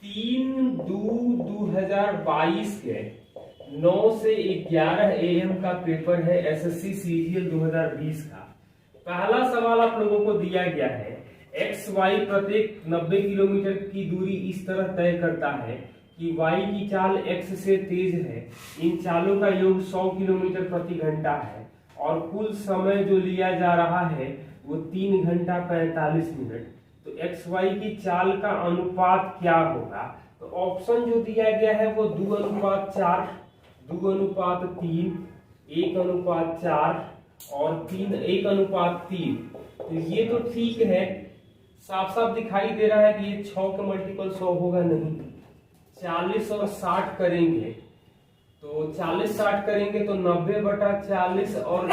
3/2/2022 के 9 से 11 AM का पेपर है SSC CGL 2020 का। पहला सवाल आप लोगों को दिया गया है, XY प्रत्येक 90 किलोमीटर की दूरी इस तरह तय करता है कि Y की चाल X से तेज है। इन चालों का योग 100 किलोमीटर प्रति घंटा है और कुल समय जो लिया जा रहा है वो 3 घंटा 45 मिनट। तो XY की चाल का अनुपात क्या होगा? तो ऑप्शन जो दिया गया है वो 2:4, 2:3, 1:4 और 1:3। तो ये तो ठीक है, साफ साफ दिखाई दे रहा है कि ये 6 के मल्टीपल 100 होगा नहीं। 40 और 60 करेंगे तो 40-60 करेंगे तो 90/40 और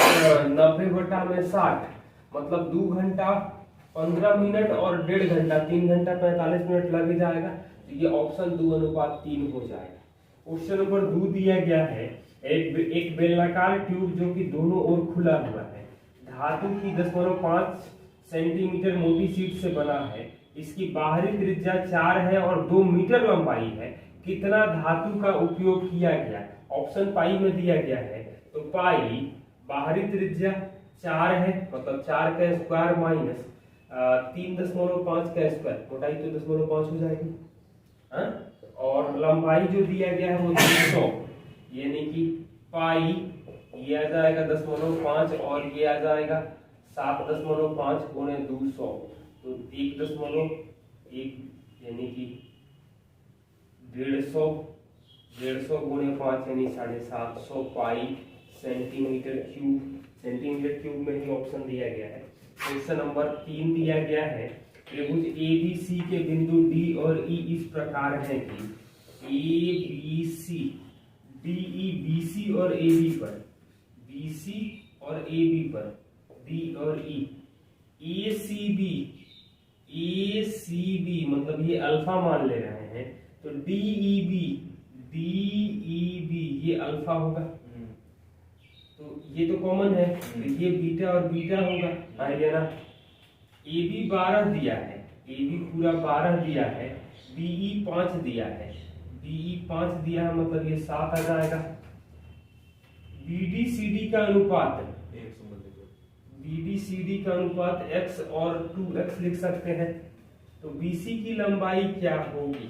90/60 मतलब 2 घंटा 15 मिनट और 1.5 घंटा 3 घंटा 45 मिनट लग जाएगा। तो ये ऑप्शन 2:3 हो जाएगा। क्वेश्चन नंबर 2 दिया गया है, एक बेलनाकार ट्यूब जो कि दोनों ओर खुला हुआ है, धातु की 0.5 सेंटीमीटर मोटी शीट से बना है। इसकी बाहरी त्रिज्या 4 है और 2 मीटर लंबाई है। कितना धातु का उपयोग किया गया? ऑप्शन पाई में दिया गया है। तो पाई बाहरी त्रिज्या 4 है मतलब 4 का स्क्वायर माइनस 3.5 का स्क्वायर, मोटाई तो 0.5 हो जाएगी। और लंबाई जो दिया गया है वो 200, यानी कि पाई ये आ जाएगा 0.5 और ये आ जाएगा 7.5 गुणे 200। तो 1.1 यानी कि 150 गुणे 5 यानी 750 पाई सेंटीमीटर क्यूब। सेंटीमीटर क्यूब में ही ऑप्शन दिया गया है। क्वेश्चन नंबर 3 दिया गया है, त्रिभुज ABC के बिंदु D और E इस प्रकार है कि ABC, DE BC और AB पर, BC और AB पर, D और E, ACB मतलब ये अल्फा मान ले रहे हैं तो DEB ये अल्फा होगा। तो ये तो कॉमन है, तो ये बीटा और बीटा होगा। या ना? AB 12 दिया है, AB पूरा 12 दिया है, BE 5 दिया है, BE 5 दिया है मतलब ये 7 आ जाएगा। BD CD का अनुपात x और 2x लिख सकते हैं। तो BC की लंबाई क्या होगी?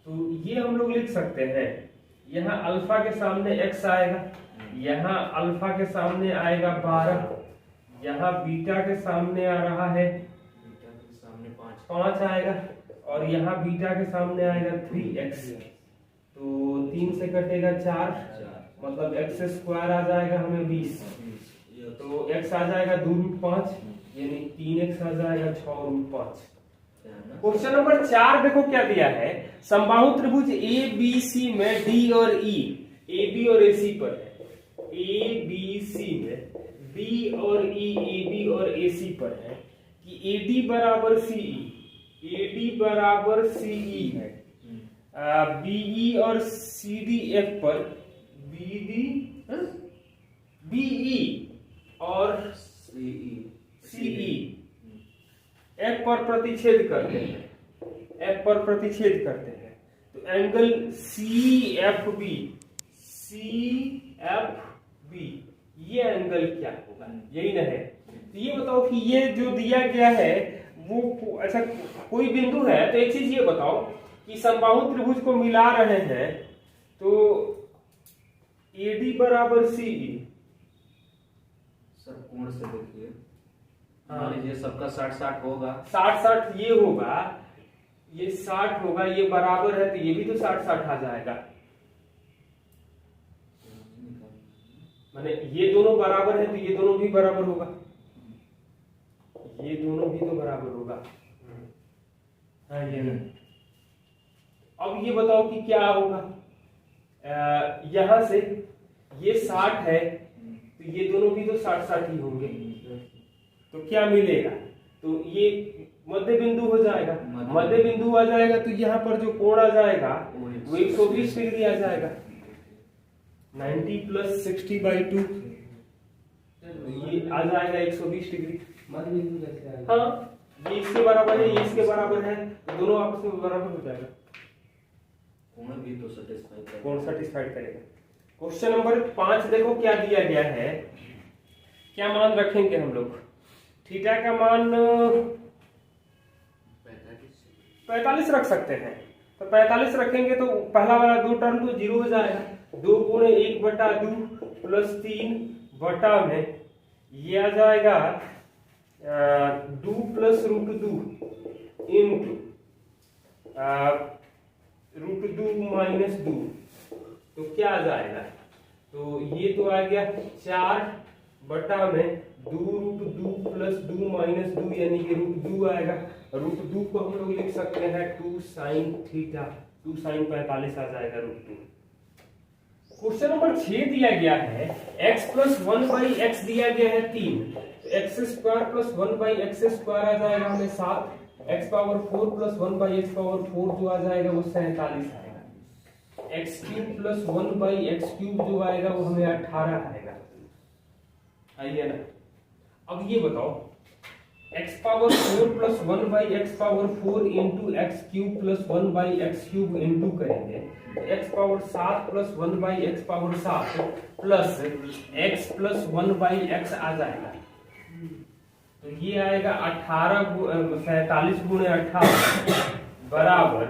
तो ये हम लोग लिख सकते हैं, यहाँ अल्फा के सामने x आएगा, यहाँ अल्फा के सामने आएगा 12, यहाँ बीटा के सामने आ रहा है 5 आएगा और यहाँ बीटा के सामने आएगा 3x। तो 3 से कटेगा 4 मतलब x स्क्वायर आ जाएगा हमें 20। तो x आ जाएगा 2√5 यानी 3x आ जाएगा 6√5। क्वेश्चन नंबर 4 देखो क्या दिया है, समबाहु त्रिभुज ABC में D और E AB और AC पर है। ABC में D और E AB और AC पर है कि AD बराबर CE है। BE और CDF पर BE और CE F पर प्रतिच्छेद करते हैं। तो एंगल CFB ये एंगल क्या होगा? यही ना है। तो ये बताओ कि ये जो दिया गया है वो अच्छा कोई बिंदु है। तो एक चीज ये बताओ कि समबाहु त्रिभुज को मिला रहे हैं तो AD बराबर CE। सर कोण से देखिए, मान लीजिए सबका 60-60 होगा, 60-60 ये होगा, ये 60 होगा, ये बराबर है तो ये भी तो 60-60 आ जाएगा। माने ये दोनों बराबर है तो ये दोनों भी बराबर होगा, ये दोनों भी तो बराबर होगा। ये ना। अब ये बताओ कि क्या होगा, यहां से ये 60 है तो ये दोनों भी तो 60-60 ही होंगे। तो क्या मिलेगा? तो ये मध्य बिंदु हो जाएगा, मध्य बिंदु आ जाएगा तो यहाँ पर जो कोण आ जाएगा वो 120 डिग्री आ जाएगा। 90 + 60/2 ये आ जाएगा 120 डिग्री। मध्य बिंदु कैसे आएगा? हाँ, ये इसके बराबर है, ये इसके बराबर है, तो दोनों आपस में बराबर हो जाएगा। कोण भी तो सेटिस्फाई करेगा। कौन सेटिस्फाइड करेगा। क्वेश्चन नंबर 5 देखो क्या दिया गया है, क्या मान रखेंगे हम लोग। थीटा का मान 45 रख सकते हैं, तो 45 रखेंगे तो पहला वाला दो टर्म तो जीरो हो जाएगा। 2 गुणे 1/2 प्लस 3 बटा में ये आ जाएगा 2 प्लस √2 इंटू √2 माइनस 2, तो क्या आ जाएगा, तो ये तो आ गया 4 बटा में 2 प्लस 2 माइनस 2 यानी कि √2 आएगा। √2 को हम लोग लिख सकते हैं 2 साइन थीटा, 2 साइन 45 आ जाएगा √2। क्वेश्चन नंबर 6 दिया गया है x प्लस 1/x दिया गया है 3, x² प्लस 1/x² आ जाएगा हमें 7, x⁴ प्लस 1/x⁴ जो आ जाएगा वो 47 आएगा, x³ प्लस 1/x³ जो आएगा वो हमें 18 आएगा। आइए ना, अब ये बताओ x⁴ plus 1/x⁴ into x³ plus 1/x³ into करेंगे x⁴ plus 1/x⁴ plus x plus 1/x आ जाएगा, तो ये आएगा 47 गुणे 18 बराबर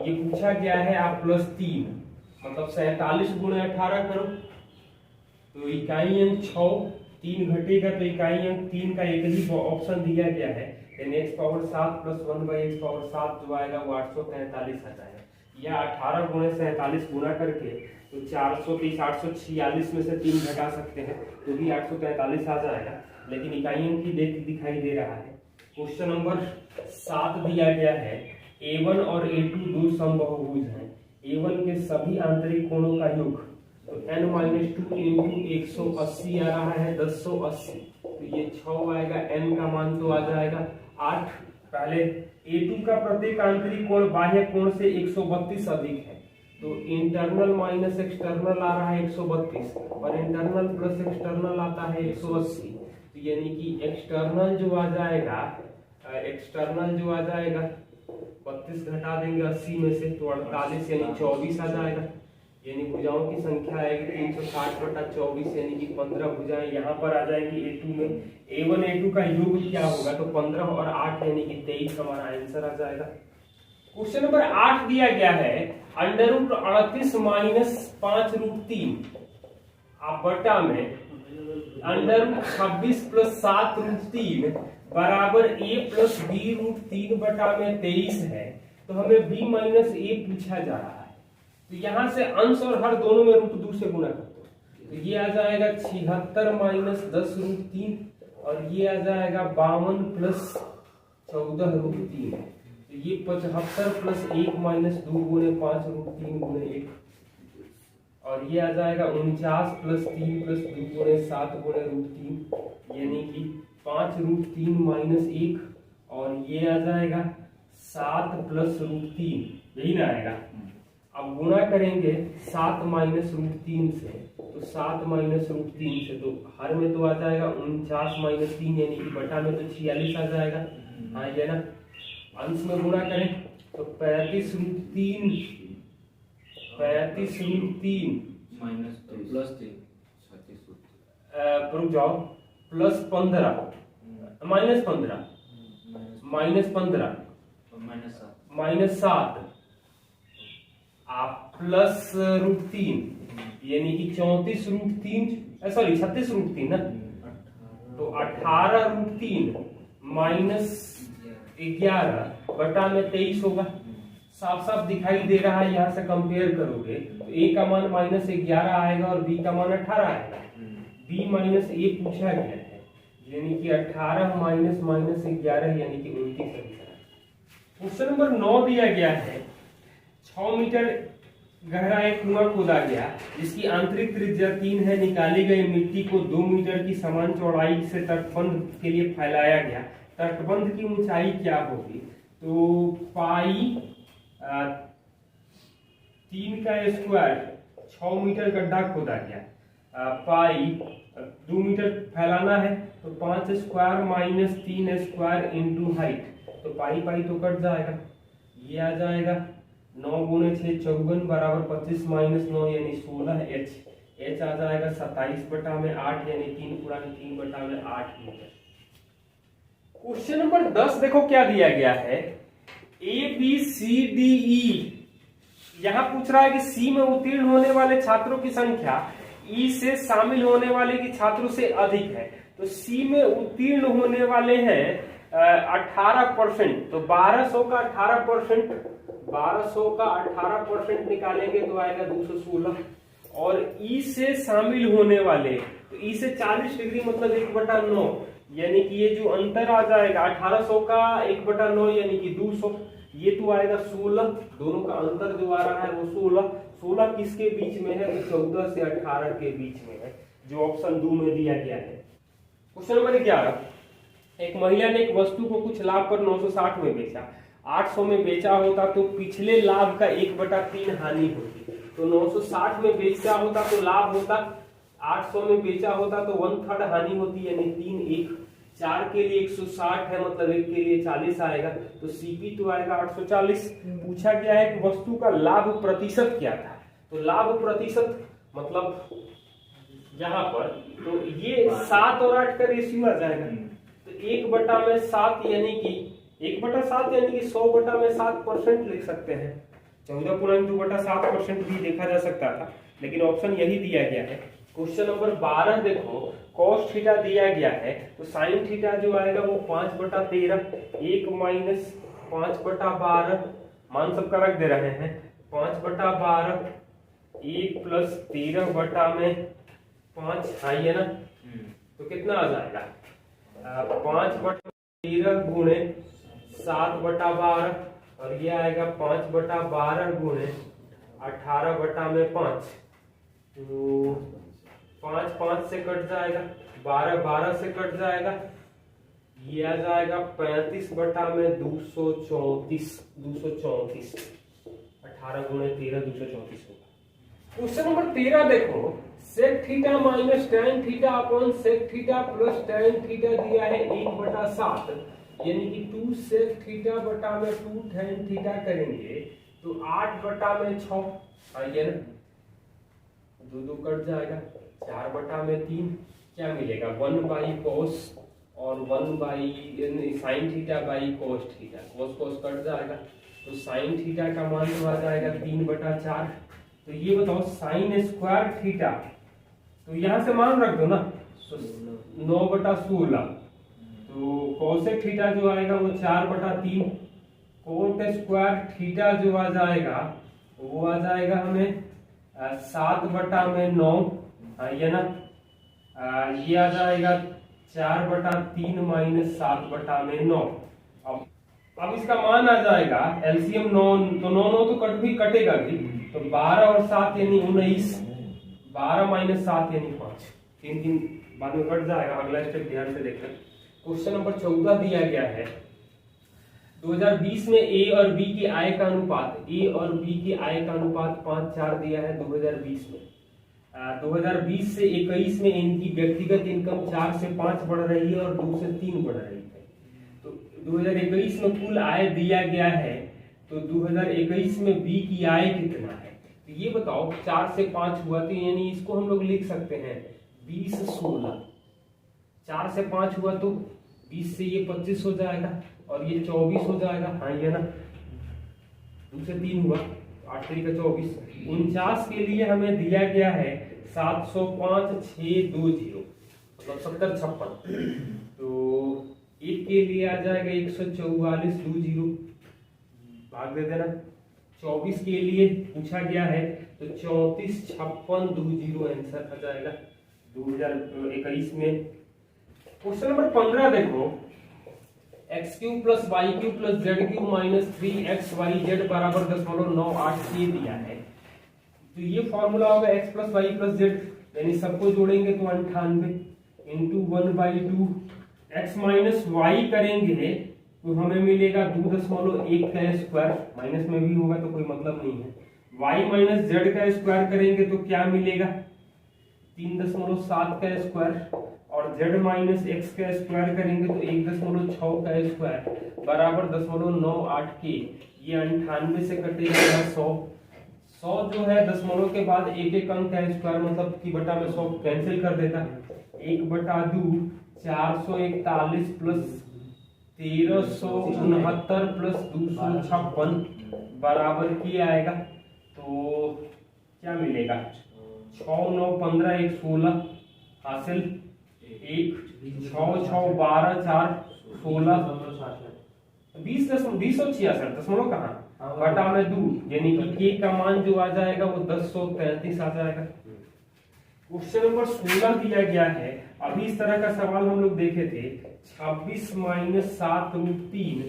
ये पूछा गया है आप प्लस 3, मतलब 47 गुणे 18 करो तो इकाई अंक 6, 3 घटेगा तो इकाई अंक 3 का एक ही ऑप्शन दिया गया है, यानी x⁴ प्लस 1/x⁴ जो आएगा वो 843 आ जाएगा। या 18 गुणे 47 गुना करके तो 430 846 में से 3 घटा सकते हैं तो भी 843 आ जाएगा, लेकिन इकाई अंक ही दिखाई दे रहा है। क्वेश्चन नंबर 7 दिया गया है A1 और A2 दो समबाहुभुज हैं, A1 के सभी आंतरिक कोणों का योग तो n-2 इंटू 180 आ रहा है 1080, तो ये 6 आएगा, n का मान तो आ जाएगा 8। पहले A2 का प्रत्येक आंतरिक कोण बाह्य कोण से 132 अधिक है, तो इंटरनल माइनस एक्सटर्नल आ रहा है 132 और इंटरनल प्लस एक्सटर्नल आता है 180, तो यानी कि एक्सटर्नल जो आ जाएगा 32 घटा देंगे 80 में से तो 48 यानी 24 आ जाएगा, यानी भुजाओं की संख्या आएगी 360/24 यानी कि 15 भुजाएं यहाँ पर आ जाएंगी A2 में। A1 A2 का योग क्या होगा, तो 15 और 8 यानी कि 23 हमारा आंसर आ जाएगा। क्वेश्चन नंबर 8 दिया गया है √38 माइनस 5√3 आप बटा में √26 प्लस 7√3 बराबर a प्लस b√3 बटा में 23 है, तो हमें b माइनस a पूछा जा रहा है, तो यहाँ से अंश और हर दोनों में √2 से गुणा कर दो, तो ये आ जाएगा 76 माइनस 10√3 और ये आ जाएगा 52 प्लस 14√3, तो ये 75 प्लस 1 माइनस 2 गुणे 5√3 गुणे 1 और ये आ जाएगा 49 प्लस 3 प्लस 2 गुणे 7 गुणे √3 यानी कि 5√3 माइनस 1 और ये आ जाएगा 7 प्लस √3, यही ना आएगा। अब गुणा करेंगे 7 माइनस √3 से, तो 7 माइनस √3 से तो हर में तो आ जाएगा 49 माइनस 3 यानी कि बटा में तो 46 आ जाएगा। हाँ ये ना, अंश में गुणा करें तो 35√3 माइनस प्लस 3 रुक जाओ प्लस 15 माइनस 15 माइनस 7 आप प्लस √3 यानी कि 34√3 सॉरी 36√3 ना, तो 18√3 माइनस 11 बटा में 23 होगा, साफ साफ दिखाई दे रहा है। यहाँ से कंपेयर करोगे तो a का मान माइनस 11 आएगा और b का मान 18 आएगा, b माइनस a पूछा गया है यानी कि 18 माइनस 11 यानी कि 29। क्वेश्चन नंबर 9 दिया गया है 6 मीटर गहरा एक कुआं खोदा गया जिसकी आंतरिक त्रिज्या 3 है, निकाली गई मिट्टी को 2 मीटर की समान चौड़ाई से तटबंध के लिए फैलाया गया, तटबंध की ऊंचाई क्या होगी, तो पाई 3 का स्क्वायर 6 मीटर गड्ढा खोदा गया, पाई 2 मीटर फैलाना है तो 5 square minus 3 square into height, तो पाई पाई तो कट जाएगा, ये आ जाएगा 9 गुणे 6 54 बराबर 25 माइनस 9 यानी 16 एच आ जाएगा 27/8 यानी 3 × 3/8 मीटर। क्वेश्चन नंबर 10 देखो क्या दिया गया है, A B C D E. यहां पूछ रहा है कि सी में उत्तीर्ण होने वाले छात्रों की संख्या ई से शामिल होने वाले की छात्रों से अधिक है। तो सी में उत्तीर्ण होने वाले हैं 18%, तो 1200 का 18%, 1200 का 18% निकालेंगे तो आएगा 216। और ई से शामिल होने वाले, तो ई से 40 डिग्री मतलब 1/9, यानी कि ये जो अंतर आ जाएगा 1800 का 1/9 यानी कि 200, ये तो आएगा 16। दोनों का अंतर जो आ रहा है वो 16। 16 किसके बीच में है, तो 14 से 18 के बीच में है, जो ऑप्शन 2 में दिया गया है। क्वेश्चन नंबर 11, एक महिला ने एक वस्तु को कुछ लाभ पर 960 में बेचा, 800 में बेचा होता तो पिछले लाभ का 1/3 हानि होती। तो 960 में बेचा होता तो लाभ होता, 800 में बेचा होता तो 1/3 हानि होती, यानी 3 1 4 के लिए 160 है, मतलब 1 के लिए 40 आएगा, तो सीपी तो आएगा 840। पूछा गया है कि वस्तु का लाभ प्रतिशत क्या था, तो लाभ प्रतिशत मतलब यहाँ पर तो ये 7 और 8 का रेशियो आ जाएगा, तो 1/7 यानी कि 1/7 यानी कि 100/7% लिख सकते हैं। 14.2/7% भी देखा जा सकता था, लेकिन ऑप्शन यही दिया गया है। क्वेश्चन नंबर 12 देखो, cos थीटा दिया गया है, तो sin थीटा जो आएगा वो 5/13, 1 माइनस 5/12, मान सबका रख दे रहे हैं, 5/12 1 प्लस 13/5 है ना, तो कितना आ जाएगा 5/13 गुणे 7/12, और ये आएगा 5/12 गुणे 18/5, तो 5 5 से कट जाएगा, 12 12 से कट जाएगा, ये आ जाएगा 35/234, 234, 18 गुणे 13 234 होगा। क्वेश्चन नंबर 13 देखो, sec theta minus tan theta upon sec theta plus tan theta दिया है 1/7, यानी कि 2 सेक थीटा बटा में 2 tan थीटा करेंगे तो 8/6 आइए ना, 2 कट जाएगा, 4/3 क्या मिलेगा 1/cos और 1/sin theta by cos theta, cos cut जाएगा, तो sin थीटा का मान तो आ जाएगा 3/4। तो ये बताओ sin स्क्वायर थीटा, तो यहां से मान रख दो ना, तो 9/16, तो cosec थीटा जो आएगा वो 4/3, कोट स्क्वायर थीटा जो आ जाएगा वो आ जाएगा हमें 7/9, ये ना, ये आ जाएगा 4/3 माइनस 7/9। अब इसका मान आ जाएगा एलसीएम 9, तो 9 तो कटेगा भी, तो 12 और 7 यानी 19, 12 माइनस 7 यानी 5, 3 बाद में कट जाएगा। अगला स्टेप ध्यान से देखना। क्वेश्चन नंबर 14 दिया गया है, 2020 में ए और बी की आय का अनुपात, ए और बी की आय का अनुपात 5:4 दिया है 2020 में। 2020 से 21 में इनकी व्यक्तिगत इनकम 4 से 5 बढ़ रही है और 2 से 3 बढ़ रही है। तो 2021 में कुल आय दिया गया है, तो 2021 में बी की आय कितना है, तो ये बताओ 4 से 5 हुआ, तो यानी इसको हम लोग लिख सकते हैं 20 16, 4 से 5 हुआ तो 20 से ये 25 हो जाएगा और ये 24 हो जाएगा, हाँ ये ना, 2 से 3 हुआ, 8 3 का 24। 49 के लिए हमें दिया गया है 705,620, मतलब 70 56, तो 1 के लिए आ जाएगा 144,20, भाग दे देना। 24 के लिए पूछा गया है तो 34,56,20 आंसर आ जाएगा 2021 में। क्वेश्चन नंबर 15 देखो, x³ + y³ + z³ - 3xyz बराबर 0.98 ये दिया है, तो ये फॉर्मूला होगा x + y + z, यानी सबको जोड़ेंगे तो 98 × 1/2, x - y करेंगे तो हमें मिलेगा 2.1 का स्क्वायर, माइनस में भी होगा तो कोई मतलब नहीं है। y - z का स्क्वायर करेंगे तो क्या मिलेगा 3.7 का स्क्वायर, और z - x का स्क्वायर करेंगे तो 1.6 का स्क्वायर बराबर 0.98 के, ये 98 से कट जाएगा 100। 100 जो है दशमलव के बाद एक एक अंक है, स्क्वायर मतलब की बटा में 100 कैंसिल कर देता। 1/2 441 प्लस 1369 प्लस 256 बराबर की आएगा। तो क्या मिलेगा? 6 9 15 1 16 हासिल, 1 6 6 12 4 16 20,20,66 कहाँ बटा में 2, यानी कि के का मान जो आ जाएगा वो 1033 आ जाएगा। क्वेश्चन नंबर 16 दिया गया है। अभी इस तरह का सवाल हम लोग देखे थे। 26 - 7 रूट 3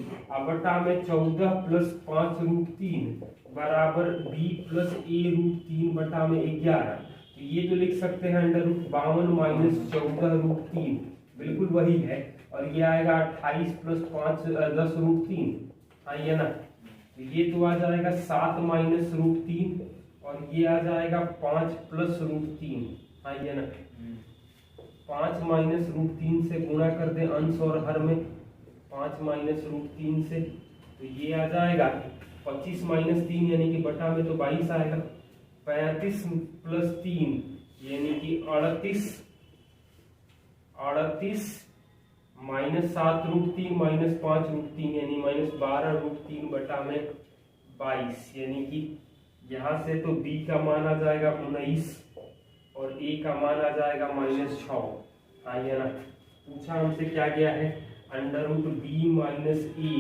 बटा में 14 प्लस 5 रूट 3 बराबर b प्लस a रूट 3 बटा में 11। तो ये जो लिख सकते हैं √52 - 14 रूट 3 बिल्कुल वही है। और ये आएगा 28 प्लस 5 10 रूट 3, हाँ ये ना। तो ये तो आ जाएगा 7 माइनस रूट 3 और ये आ जाएगा 5 प्लस रूट 3, हाँ ये ना। 5 माइनस रूट 3 से गुणा कर दे अंश और हर में, 5 माइनस रूट 3 से, तो ये आ जाएगा 25 माइनस 3 यानी कि बटा में तो 22 आएगा। 35 प्लस 3 यानी कि 38 माइनस 7 रूट 3 माइनस 5 रूट 3 यानी माइनस 12 रूट 3 बटा में 22, यानी कि यहाँ से तो b का मान आ जाएगा 19 और a का मान आ जाएगा -6, हाँ ये ना। पूछा हमसे क्या गया है? √b माइनस a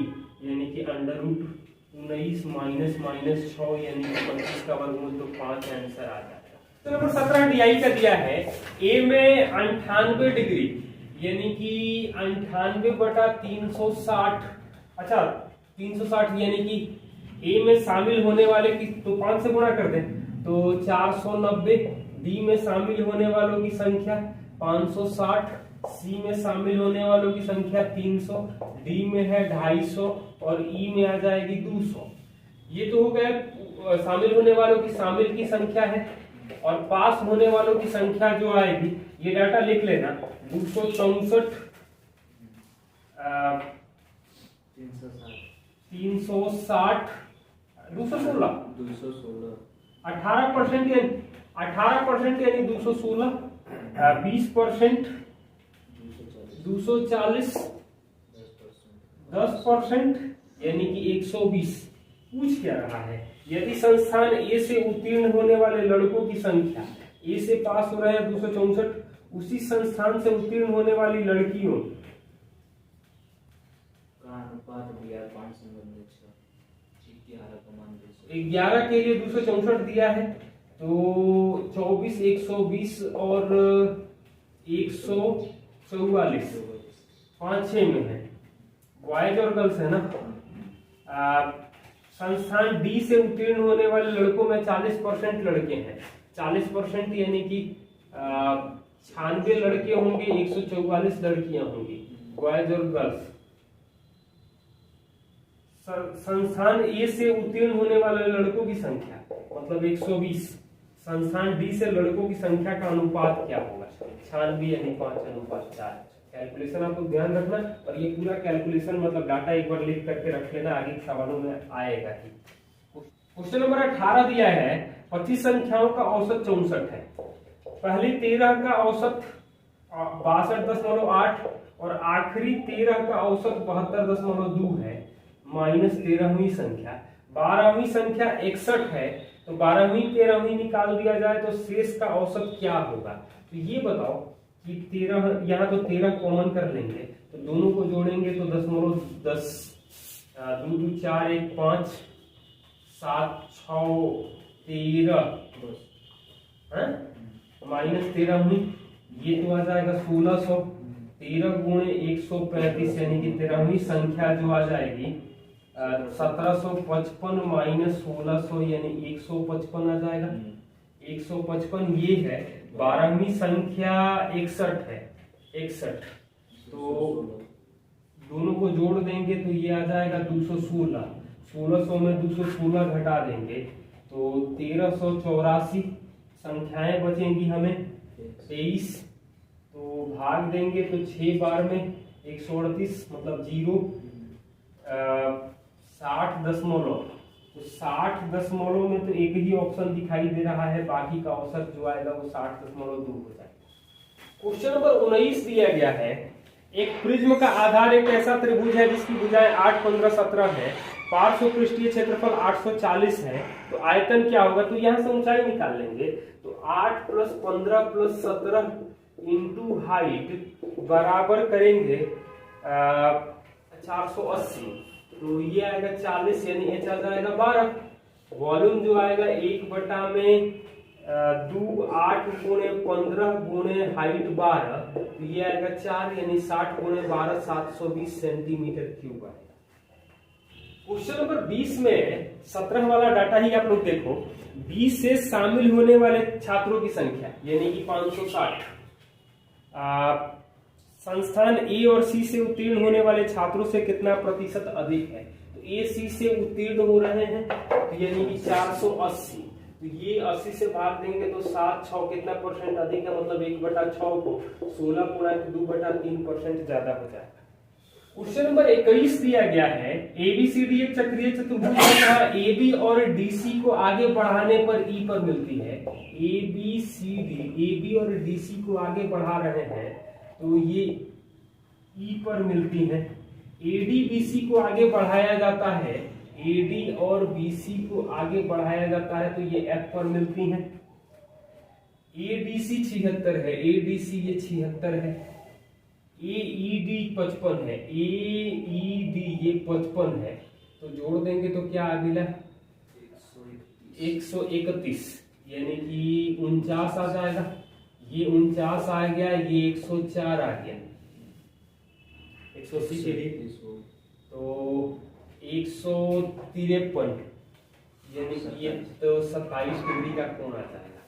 यानी कि √19 माइनस -6 यानी कि 25 का वर्गमूल, तो 5 आंसर आ जाएगा। तो नंबर 17 DI का दिया है। a में 98 डिग्री यानी कि 98 बटा 360, अच्छा 360 यानी कि a में शामिल होने वाले की तो 5 से गुणा कर दें तो 490, b में शामिल होने वालों की संख्या 560, c में शामिल होने वालों की संख्या 300, d में है 250 और e में आ जाएगी 200। ये तो हो गए शामिल होने वालों की शामिल की संख्या है। और पास होने वालों की संख्या जो आएगी, ये डाटा लिख लेना, 264 360 216 18% यानी 216, 20% 240, 10% यानी कि 120। पूछ क्या रहा है? यदि संस्थान ए से उत्तीर्ण होने वाले लड़कों की संख्या, ए से पास हो रहे हैं 264, उसी संस्थान से उत्तीर्ण होने वाली लड़कियों का अनुपात दिया 11 के लिए 264 दिया है, तो 24 120 और 144 5-6 में है। बॉयज और गर्ल्स है ना। संस्थान डी से उत्तीर्ण होने वाले लड़कों में 40% लड़के हैं। 40% यानी कि 96 लड़के होंगे, 144 लड़कियां होंगी, बॉयज और गर्ल्स। संस्थान ए से उत्तीर्ण होने वाले लड़कों की संख्या मतलब 120, संस्थान डी से लड़कों की संख्या का अनुपात क्या होगा? 96 यानी 5:4। कैलकुलेशन आप लोग ध्यान रखना, और ये पूरा कैलकुलेशन मतलब डाटा एक बार लिख करके रख लेना, आगे सवालों में आएगा ही। क्वेश्चन नंबर 18 दिया है। 25 संख्याओं का औसत 64 है। पहली 13 का औसत 62.8 और आखिरी 13 का औसत 72.2 है। माइनस 13वीं संख्या, 12वीं संख्या 61 है, तो 12वीं 13वीं निकाल दिया जाए तो शेष का औसत क्या होगा? तो ये बताओ कि 13, यहाँ तो 13 कॉमन कर लेंगे तो दोनों को जोड़ेंगे तो 10 2 2 4 1 5 7 6 13 माइनस 13वीं, ये तो आ जाएगा 1600। 13 गुणे 135 यानी कि 13वीं संख्या जो आ जाएगी 1755 माइनस 1600 यानी 155 आ जाएगा। 155 ये है। 12वीं संख्या 61 है, 61, तो दोनों को जोड़ देंगे तो ये आ जाएगा 216। 1600 में 216 घटा देंगे तो 1384 संख्याएं बचेंगी हमें 23, तो भाग देंगे तो 6 बार में 138 मतलब 0। 60 दशमलव, तो 60 दशमलव में तो एक ही ऑप्शन दिखाई दे रहा है, बाकी का औसत जो आएगा वो 60.2 हो जाएगा। क्वेश्चन नंबर 19 दिया गया है, एक प्रिज्म का आधार एक ऐसा त्रिभुज है जिसकी भुजाएं 8, 15, 17 है, पार्श्व पृष्ठीय क्षेत्रफल 840 है, तो आयतन क्या होगा? तो यहाँ से ऊंचाई निकाल लेंगे, तो 8 + 15 + 17 इंटू हाइट बराबर करेंगे 480, तो ये आएगा 40, यानी एच आ जाएगा 12। वॉल्यूम जो आएगा 1/2 8 × 15 × हाइट 12, तो ये आएगा 4, यानी 60 × 12 720 सेंटीमीटर क्यूब आएगा। क्वेश्चन नंबर 20 में 17 वाला डाटा ही आप लोग देखो, 20 से शामिल होने वाले छात्रों की संख्या यानी कि 560, संस्थान ए और सी से उत्तीर्ण होने वाले छात्रों से कितना प्रतिशत अधिक है? तो ए सी से उत्तीर्ण हो रहे हैं, तो यानी कि 480, तो ये 80 से भाग देंगे तो 7 6 कितना परसेंट अधिक है, मतलब 1/6 को 16.2/3% ज्यादा हो जाएगा। क्वेश्चन नंबर 21 दिया गया है, एबीसीडी एक चक्रीय चतुर्भुज है, एबी और डीसी को आगे बढ़ाने पर ई पर मिलती है। एबी और डीसी को आगे बढ़ा रहे हैं तो ये ई पर मिलती है। एडी बीसी को आगे बढ़ाया जाता है, एडी और बीसी को आगे बढ़ाया जाता है तो ये एफ पर मिलती है। एडीसी 76 है, एडीसी ये 76 है। एईडी 55 है, एईडी ये 55 है, तो जोड़ देंगे तो क्या आ गया? 131, यानी कि 49 आ जाएगा। ये 49 आ गया, ये 104 आ गया, 180 तो 153, यानी कि ये तो 27 डिग्री का कोण आ जाएगा।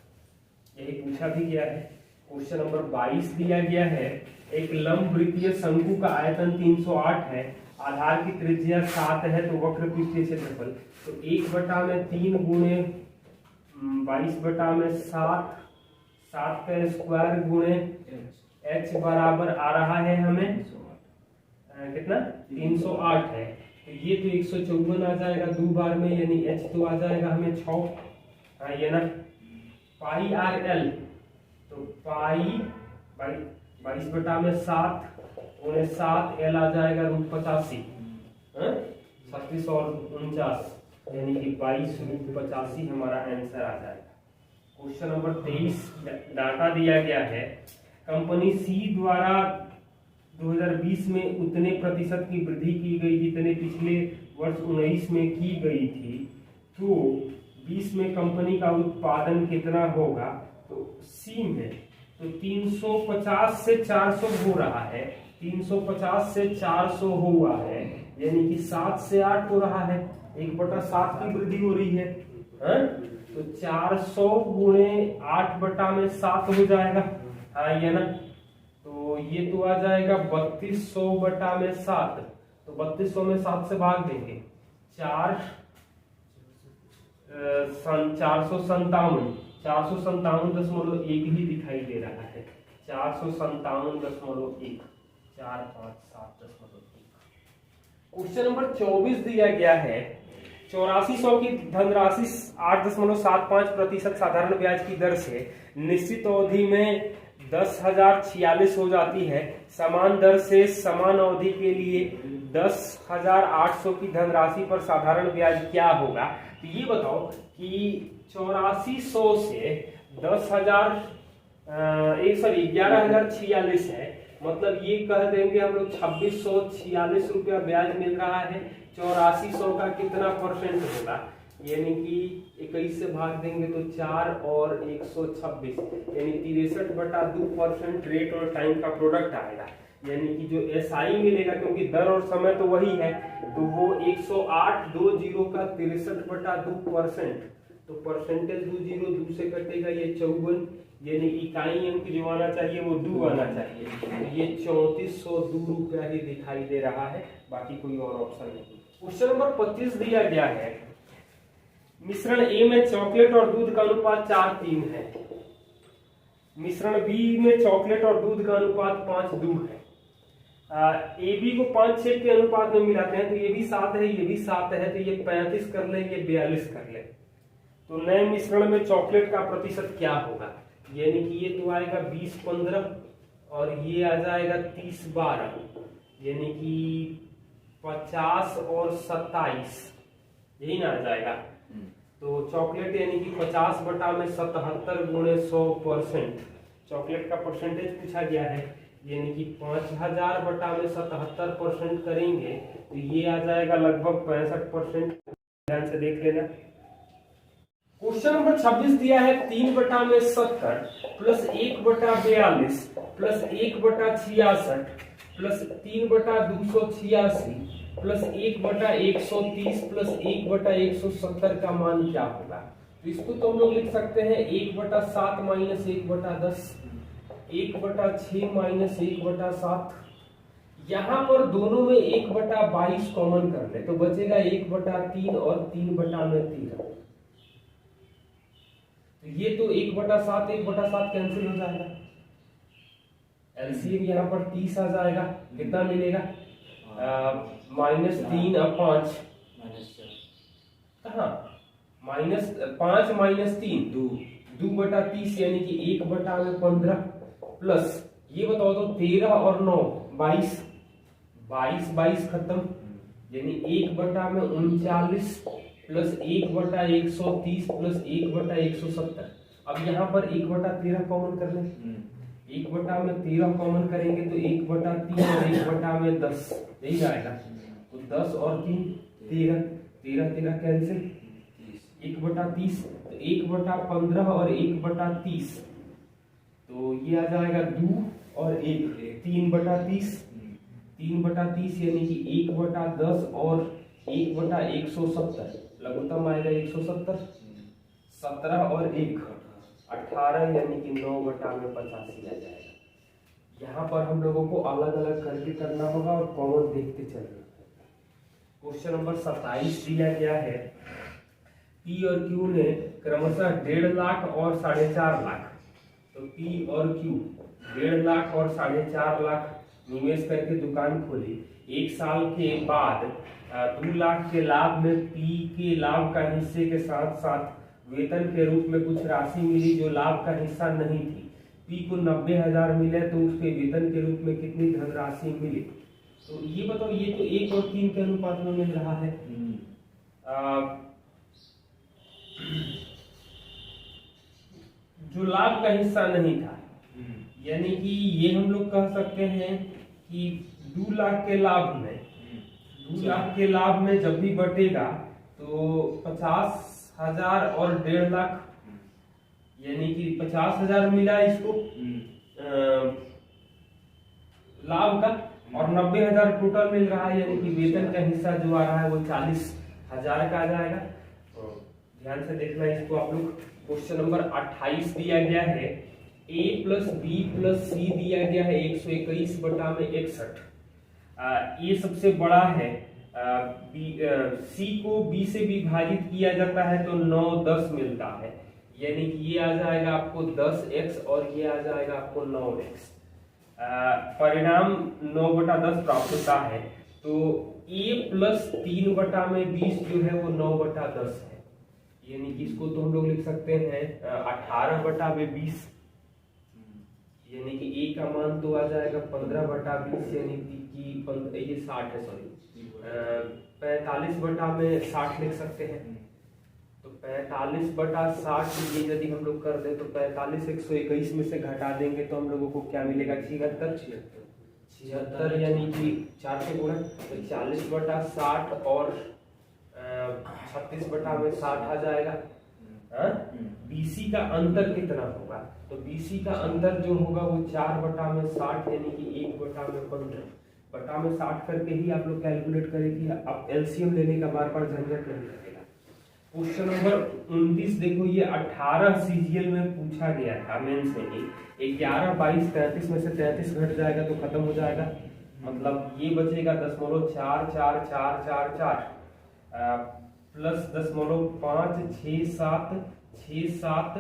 यही पूछा भी गया है। क्वेश्चन नंबर 22 दिया गया है, एक लंबवृत्तीय शंकु का आयतन 308 है, आधार की त्रिज्या 7 है, तो वक्र पृष्ठीय क्षेत्रफल तो 1/3 गुणे 22/7 7 का स्क्वायर गुणे h बराबर आ रहा है हमें कितना? 308 है, तो ये तो 154 आ जाएगा 2 बार में, यानी h तो आ जाएगा हमें 6, ये ना पाई आर एल, तो पाई 22/7 गुणे 7 एल आ जाएगा √85, 36 और 49, यानी कि 22√85 हमारा आंसर आ जाएगा। क्वेश्चन नंबर 23 डाटा दिया गया है, कंपनी सी द्वारा 2020 में उतने प्रतिशत की वृद्धि की गई जितने पिछले वर्ष 19 में की गई थी, तो 20 में कंपनी का उत्पादन कितना होगा? तो सी में तो 350 से 400 हो रहा है, 350 से 400 हुआ है, यानी कि 7 से 8 हो रहा है, 1/7 की वृद्धि हो रही है, तो 400 गुणे 8/7 हो जाएगा, हाँ ये ना, तो ये तो आ जाएगा 3200/7, तो 3200 में 7 से भाग देंगे, 457.1 ही दिखाई दे रहा है, 457.1 457.1। क्वेश्चन नंबर 24 दिया गया है, 8400 की धनराशि 8.75% साधारण ब्याज की दर से निश्चित अवधि में 10,046 हो जाती है। समान दर से समान अवधि के लिए 10,800 की धनराशि पर साधारण ब्याज क्या होगा? तो ये बताओ कि 8400 से 11,046 है, मतलब ये कह देंगे हम लोग 2646 रुपया ब्याज मिल रहा है। 8400 का कितना परसेंट होगा? यानी कि 21 से भाग देंगे तो 4 और 126, यानी 63/2% रेट और टाइम का प्रोडक्ट आएगा, यानी कि जो एसआई मिलेगा, क्योंकि दर और समय तो वही है, तो वो 108.20 का 63/2%, तो परसेंटेज 2 से कटेगा, ये 54, यानी इकाई अंक जो आना चाहिए वो 2 आना चाहिए, तो ये 3402 रुपया ही दिखाई दे रहा है, बाकी कोई और ऑप्शन नहीं। क्वेश्चन नंबर 25 दिया गया है, मिश्रण ए में चॉकलेट और दूध का अनुपात 4:3 है, मिश्रण बी में चॉकलेट और दूध का अनुपात 5:2 है, ए बी को 5:6 के अनुपात में मिलाते हैं, तो ये भी 7 है, ये भी 7 है, तो ये 35 कर ले, ये 42 कर ले। तो नए मिश्रण में चॉकलेट का प्रतिशत क्या होगा, यानी कि ये तो आएगा 20-15 और ये आ जाएगा 30-12, यानी कि 50 और 27, यही ना आ जाएगा। तो चॉकलेट यानी कि 50/77 गुणे 100%, चॉकलेट का परसेंटेज पूछा गया है, यानी कि 5000/77% करेंगे तो ये आ जाएगा लगभग 65%। ध्यान से देख लेना। क्वेश्चन नंबर 26 दिया है 3/70 plus 1/42 plus 1/66 plus 3/286 plus 1/130 plus 1/170 का मान क्या होगा। तो इसको तो हम लोग लिख सकते हैं 1/7 माइनस 1/10, 1/6 माइनस 1/7। यहाँ पर दोनों में 1/22 कॉमन कर ले तो बचेगा 1/3 और 3/13। तो ये तो 1/7 1/7 कैंसिल हो जाएगा, एलसीएम यहाँ पर 30 आ जाएगा। कितना मिलेगा, -3 और 5 कहाँ, -5 माइनस 3 2/30 यानी कि 1/15 प्लस ये बताओ तो 13 और 9 22 खत्म, यानी 1/39 प्लस 1/130 प्लस 1/170। अब यहाँ पर 1/13 कॉमन कर लें, 1/13 कॉमन करेंगे तो 1/3 और 1/10 यही आएगा। तो 10 और 3 13, 13 कैंसिल, 1/30 तो 1/15 और 1/30, तो ये आ जाएगा 2 और 1 3/30 यानी कि 1/10 और 1/170, लघुत्तम आएगा 170, 17 और 1 18 यानी कि 9/85 आ जाएगा। यहाँ पर हम लोगों को अलग अलग करके करना होगा और कॉमन देखते चलना। क्वेश्चन नंबर 27 दिया गया है पी और क्यू ने क्रमशः 1.5 लाख और 4.5 लाख, तो पी और क्यू 1.5 लाख और 4.5 लाख निवेश करके दुकान खोली। एक साल के बाद 2 लाख के लाभ में पी के लाभ का हिस्से के साथ साथ वेतन के रूप में कुछ राशि मिली जो लाभ का हिस्सा नहीं थी। पी को 90,000 मिले तो उसके वेतन के रूप में कितनी धनराशि मिली। तो ये बताओ, ये तो 1 और 3 के अनुपात में मिल रहा है। जो लाभ का हिस्सा नहीं था, यानी कि ये हम लोग कह सकते हैं कि 2 लाख के लाभ में 2 लाख के लाभ में जब भी बटेगा तो 50,000 और 1.5 लाख, यानी कि 50,000 मिला इसको लाभ का और 90,000 टोटल मिल रहा है, यानी कि वेतन का हिस्सा जो आ रहा है वो 40,000 का आ जाएगा। ध्यान से देखना इसको आप लोग। क्वेश्चन नंबर 28 दिया गया है a प्लस बी प्लस सी दिया गया है 121/61। ये सबसे बड़ा है, सी को बी से विभाजित किया जाता है तो 9-10 मिलता है, यानी कि ये आ जाएगा आपको 10x और ये आ जाएगा आपको 9x। परिणाम 9/10 प्राप्त होता है। तो a प्लस 3/20 जो है वो 9/10 है, यानी कि इसको तो हम लोग लिख सकते हैं 18/20, यानी कि a का मान तो आ जाएगा 15/20, यानी कि ये 60 है, सॉरी 45/60 लिख सकते हैं। तो 45/60 ये यदि हम लोग कर दें तो 45 121 में से घटा देंगे तो हम लोगों को क्या मिलेगा, 76, यानी कि 4 से गुणा तो 40/60 और 36/60 आ जाएगा। बीसी का अंतर कितना होगा, तो बीसी का अंतर जो होगा वो 4/60 यानी कि 1/15/60 करके ही आप लोग कैलकुलेट करेंगे। अब एलसीएम लेने का बार बार झंझट नहीं लगेगा। क्वेश्चन नंबर 29 देखो, ये 18 सीजीएल में पूछा गया था मेंस में ही। 11, 22, 33 में से 33 घट जाएगा तो खत्म हो जाएगा, मतलब ये बचेगा 0.4444 प्लस 0.5 6 7 6 7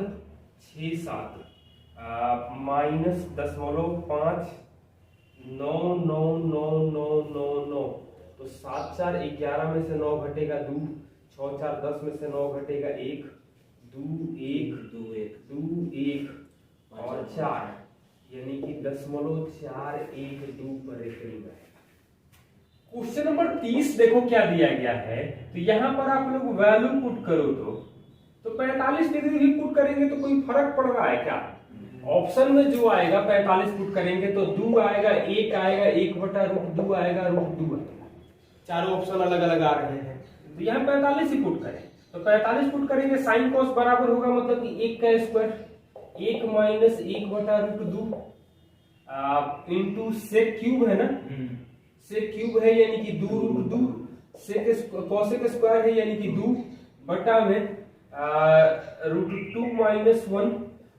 6 7 माइनस 0.5 9 9 9 9 9 9, तो 7 4 11 में से 9 घटेगा 2, 6 4 10 में से 9 घटेगा 1, 2 1 2 1 2 1 और 4, यानी कि 0.412 पर करीब है। क्वेश्चन नंबर 30 देखो क्या दिया गया है, तो यहाँ पर आप लोग वैल्यू पुट करो तो 45 डिग्री भी पुट करेंगे तो कोई फर्क पड़ रहा है क्या? ऑप्शन में जो आएगा 45 पुट करेंगे तो 2 आएगा, 1 आएगा, 1/√2 आएगा, √2 आएगा। चारों ऑप्शन अलग अलग आ रहे हैं, तो यहाँ 45 ही पुट करें। तो 45 पुट करेंगे, साइन कॉस बराबर होगा मतलब कि 1 का square 1 minus 1/√2 into sec cube है ना, सेक क्यूब है यानी कि 2√2, सेक कॉसेक स्क्वायर है यानी कि 2 बटा में √2 माइनस 1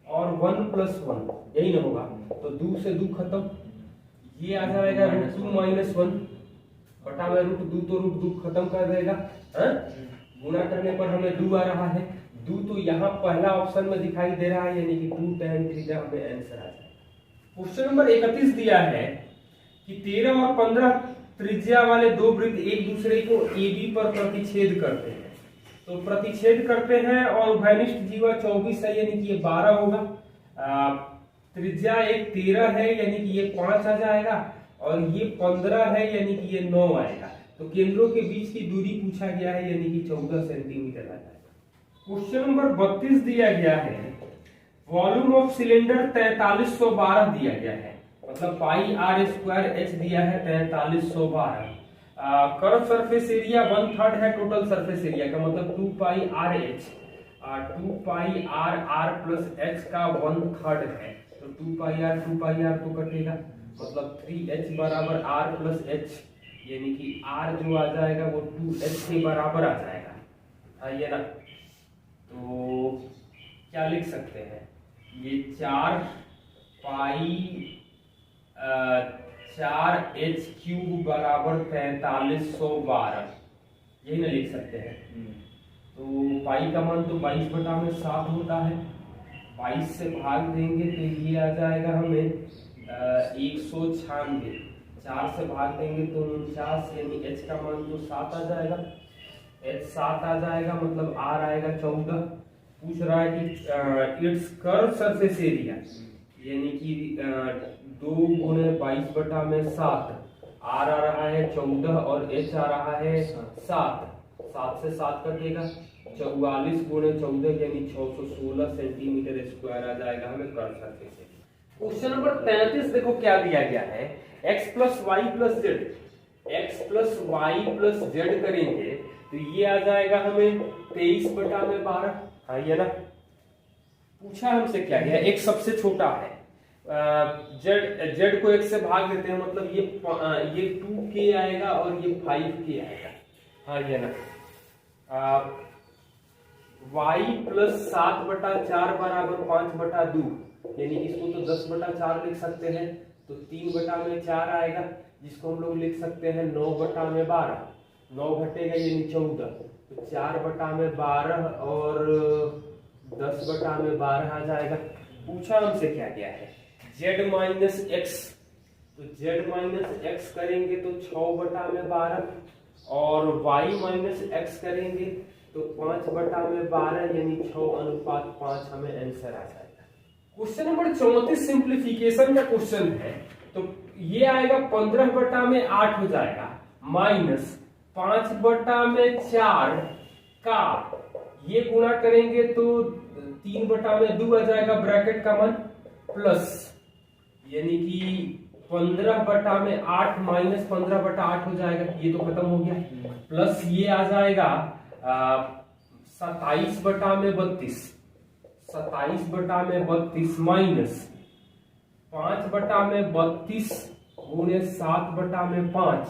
और 1 प्लस 1, यही ना होगा। तो 2 से 2 खत्म, ये आ जाएगा √2 माइनस 1 बटा में √2, तो √2 खत्म कर देगा। गुणा करने पर हमें 2 आ रहा है, 2 तो यहाँ पहला ऑप्शन में दिखाई दे रहा है यानी कि 2 tan थीटा हमें आंसर आ जाएगा। क्वेश्चन नंबर 31 दिया है कि 13 और 15 त्रिज्या वाले दो वृत्त एक दूसरे को AB पर प्रतिच्छेद करते हैं। तो प्रतिच्छेद करते हैं और उभयनिष्ठ जीवा 24 है यानी कि ये 12 होगा। त्रिज्या एक 13 है यानी कि ये 5 आ जाएगा और ये 15 है यानी कि ये 9 आएगा। तो केंद्रों के बीच की दूरी पूछा गया है यानी कि 14 सेंटीमीटर आ जाएगा। क्वेश्चन नंबर 32 दिया गया है, वॉल्यूम ऑफ सिलेंडर 4312 दिया गया है, मतलब πr²h दिया है 4312। कर्व सरफेस एरिया 1/3 है टोटल सरफेस एरिया का, मतलब 2πrh, 2πr प्लस h का 1/3 है, तो 2πr तो कटेगा, मतलब 3h बराबर r प्लस h, यानी कि r जो आ जाएगा वो 2h के बराबर आ जाएगा। हाँ ये ना, तो क्या लिख सकते हैं, ये 4h³ बराबर 4312, यही ना लिख सकते हैं। तो पाई का मान तो 22/7 होता है, 22 से भाग देंगे तो ये आ जाएगा हमें 196, 4 से भाग देंगे तो 49, यानी h का मान तो 7 आ जाएगा, h 7 आ जाएगा, मतलब r आएगा 14। पूछ रहा है कि इट्स कर्व सरफेस एरिया, यानी कि 2 × 22/7, r आ रहा है 14 और h आ रहा है 7, 7 से 7 कटेगा, 44 × 14 यानी 616 सेंटीमीटर स्क्वायर आ जाएगा हमें curve surface area. Question number 33 देखो क्या दिया गया है, x + y + z, x + y + z करेंगे तो ये आ जाएगा हमें 23/12। हाँ ये ना, पूछा हमसे क्या गया, x सबसे छोटा है, z को x से भाग देते हैं, मतलब ये 2k आएगा और ये 5k आएगा। हाँ ये ना, y + 7/4 बराबर 5/2, यानी इसको तो 10/4 लिख सकते हैं, तो 3/4 आएगा, जिसको हम लोग लिख सकते हैं 9/12, 9 घटेगा यानी 14, तो 4/12 और 10/12 आ जाएगा। पूछा हमसे क्या गया है, z माइनस x, तो z माइनस x करेंगे तो 6/12 और y माइनस x करेंगे तो 5/12, यानी 6:5 हमें आंसर आ जाएगा। क्वेश्चन नंबर 34 सिंप्लीफिकेशन का क्वेश्चन है, तो ये आएगा 15/8 हो जाएगा, माइनस 5/4 का ये गुणा करेंगे तो 3/2 आ जाएगा ब्रैकेट का मान, प्लस यानी कि 15/8 माइनस 15/8 हो जाएगा, ये तो खत्म हो गया, प्लस ये आ जाएगा 27/32, 27/32 माइनस 5/32 गुणे 7/5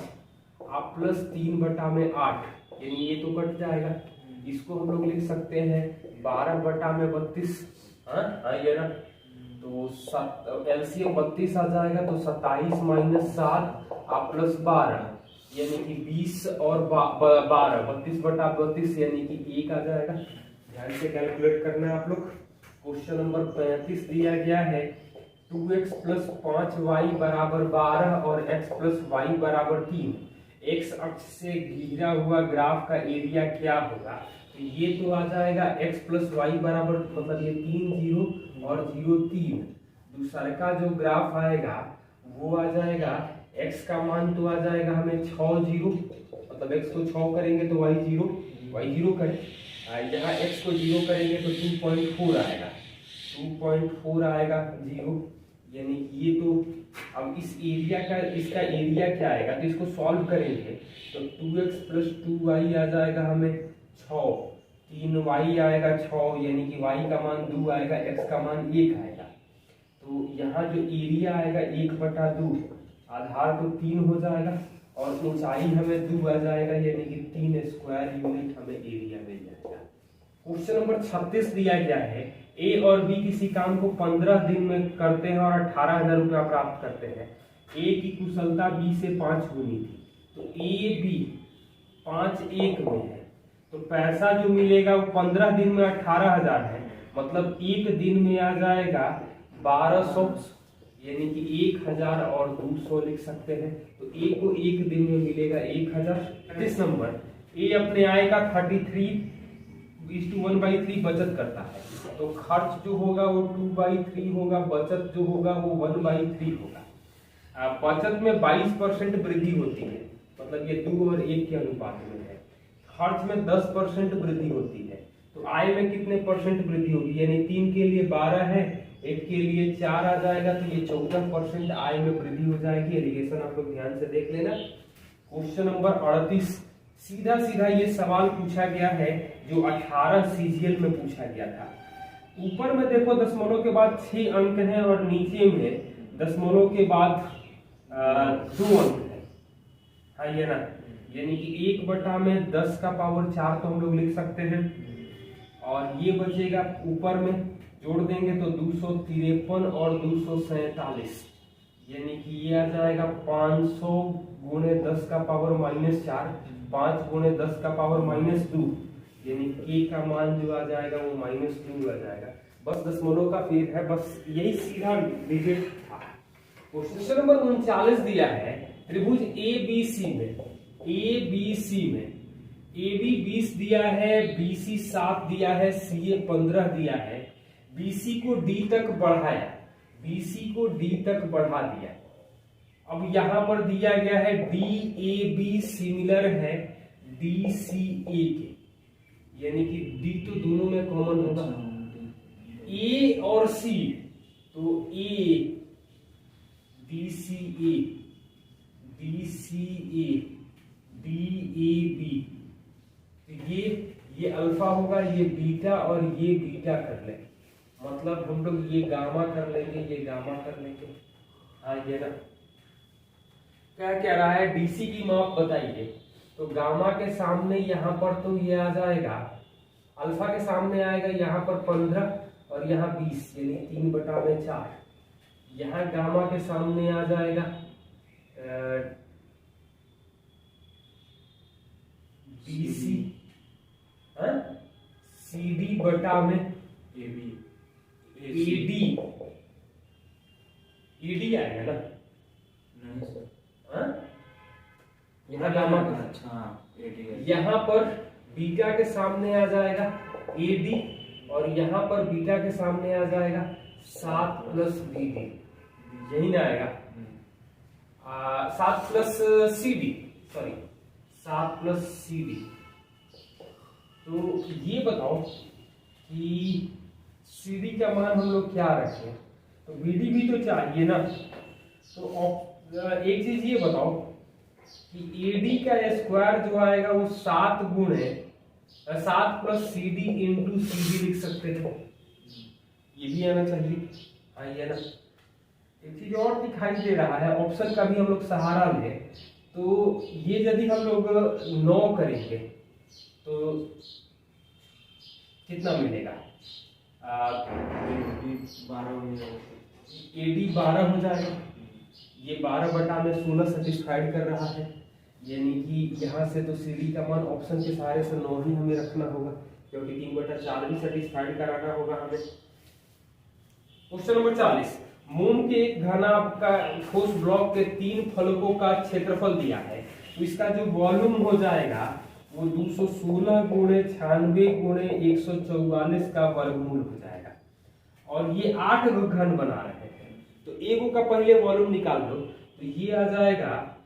आप प्लस 3/8, यानी ये तो कट जाएगा, इसको हम लोग लिख सकते हैं 12/32। हाँ ये ना, तो एलसीएम 32 आ जाएगा, तो 27 माइनस 7 आप प्लस 12, यानी कि 20 और 12, 32/32 यानी कि 1 आ जाएगा। ध्यान से कैलकुलेट करना है आप लोग। क्वेश्चन नंबर 35 दिया गया है 2x प्लस 5y बराबर 12 और x प्लस y बराबर 3। x अक्ष से घिरा हुआ ग्राफ का एरिया क्या होगा? तो ये तो आ जाएगा x प्लस वाई बराबर, मतलब ये 3 0 और 0 3। दूसरा का जो ग्राफ आएगा वो आ जाएगा x का मान तो आ जाएगा हमें 6 0, मतलब x को 6 करेंगे तो y 0 करें, यहाँ x को 0 करेंगे तो 2.4 आएगा, 2.4 आएगा 0, यानी ये तो अब इस एरिया का, इसका एरिया क्या आएगा तो इसको सॉल्व करेंगे तो 2x प्लस 2y आ जाएगा हमें 6, 3y आएगा 6, यानी कि y का मान 2 आएगा, x का मान 1 आएगा। तो यहाँ जो एरिया आएगा 1/2, आधार तो 3 हो जाएगा और ऊंचाई हमें 2 आ जाएगा, यानी कि 3 स्क्वायर यूनिट हमें एरिया मिल जाएगा। क्वेश्चन नंबर 36 दिया गया है, ए और बी किसी काम को 15 दिन में करते हैं और 18,000 रुपया प्राप्त करते हैं। ए की कुशलता बी से 5 गुनी थी, तो ए बी 5 1 में है, तो पैसा जो मिलेगा वो 15 दिन में 18,000 है, मतलब एक दिन में आ जाएगा 1200, यानी कि 1000 और 200 लिख सकते हैं। तो ए को एक दिन में मिलेगा 1000। 30 नंबर, ए अपने आय का 33:1/3 बचत करता है, तो खर्च जो होगा वो 2/3 होगा, बचत जो होगा वो 1/3 होगा। बचत में 22% वृद्धि होती है, मतलब ये 2 और 1 के अनुपात में है। खर्च में 10% वृद्धि होती है, तो आय में कितने परसेंट वृद्धि होगी, यानी 3 के लिए 12 है, 1 के लिए 4 आ जाएगा, तो ये 14% आय में वृद्धि हो जाएगी। एलिगेशन आप लोग ध्यान से देख लेना। क्वेश्चन नंबर 38, सीधा सीधा ये सवाल पूछा गया है जो 18 सीजीएल में पूछा गया था। ऊपर में देखो दशमलव के बाद 6 अंक हैं और नीचे में दशमलव के बाद 2 अंक है, हाँ ये ना, यानी कि 1/10 का पावर 4 तो हम लोग लिख सकते हैं, और ये बचेगा ऊपर में जोड़ देंगे तो 253 और 247, यानी कि ये आ जाएगा 500 गुणे 10 का पावर -4, 5 गुणे 10 का पावर -2, यानी k का मान जो आ जाएगा वो -2 आ जाएगा। बस दशमलव का फेर है, बस यही सीधा डिजिट था। क्वेश्चन नंबर 39 दिया है, त्रिभुज ABC में AB 20 दिया है, BC 7 दिया है, CA 15 दिया है, BC को D तक बढ़ाया, BC को D तक बढ़ा दिया। अब यहां पर दिया गया है DAB सिमिलर है DCA के, यानी कि D तो दोनों में कॉमन होगा, A और C तो A DCA DAB, ये अल्फा होगा, ये बीटा और ये बीटा कर ले, मतलब हम लोग ये गामा कर लेंगे, ये गामा कर लेंगे, हाँ ये ना। क्या कह रहा है, डीसी की माप बताइए, तो गामा के सामने यहाँ पर तो ये आ जाएगा, अल्फा के सामने आएगा यहाँ पर 15 और यहाँ 20, यानी 3/4। यहाँ गामा के सामने आ जाएगा BC, CD बटा में AD आएगा ना, नहीं सर, यहाँ गामा, अच्छा यहाँ पर बीटा के सामने आ जाएगा AD और यहाँ पर बीटा के सामने आ जाएगा 7 + BD, यही ना आएगा, 7 + CD, सॉरी 7 + CD। तो ये बताओ कि CD का मान हम लोग क्या रखें, तो BD भी तो चाहिए ना। तो एक चीज ये बताओ कि AD का स्क्वायर जो आएगा वो 7 + CD × CD लिख सकते हैं, ये भी आना चाहिए, हाँ ये ना। एक चीज और दिखाई दे रहा है, ऑप्शन का भी हम लोग सहारा लें, तो ये यदि हम लोग 9 करेंगे तो कितना मिलेगा, AD 12 हो जाएगा, ये 12/16 सेटिस्फाइड कर रहा है, यानी कि यहाँ से तो CD का मान ऑप्शन के सहारे से 9 ही हमें रखना होगा, क्योंकि 3/4 भी सेटिस्फाइड कराना होगा हमें। क्वेश्चन नंबर 40, मोम के एक घना का ठोस ब्लॉक के 3 फलकों का क्षेत्रफल दिया है, तो इसका जो वॉल्यूम हो जाएगा वो 216 गुणे 96 गुणे 144 का वर्गमूल हो जाएगा। और ये 8 घन बना रहे हैं, तो एगो का पहले वॉल्यूम निकाल दो, तो ये आ जाएगा,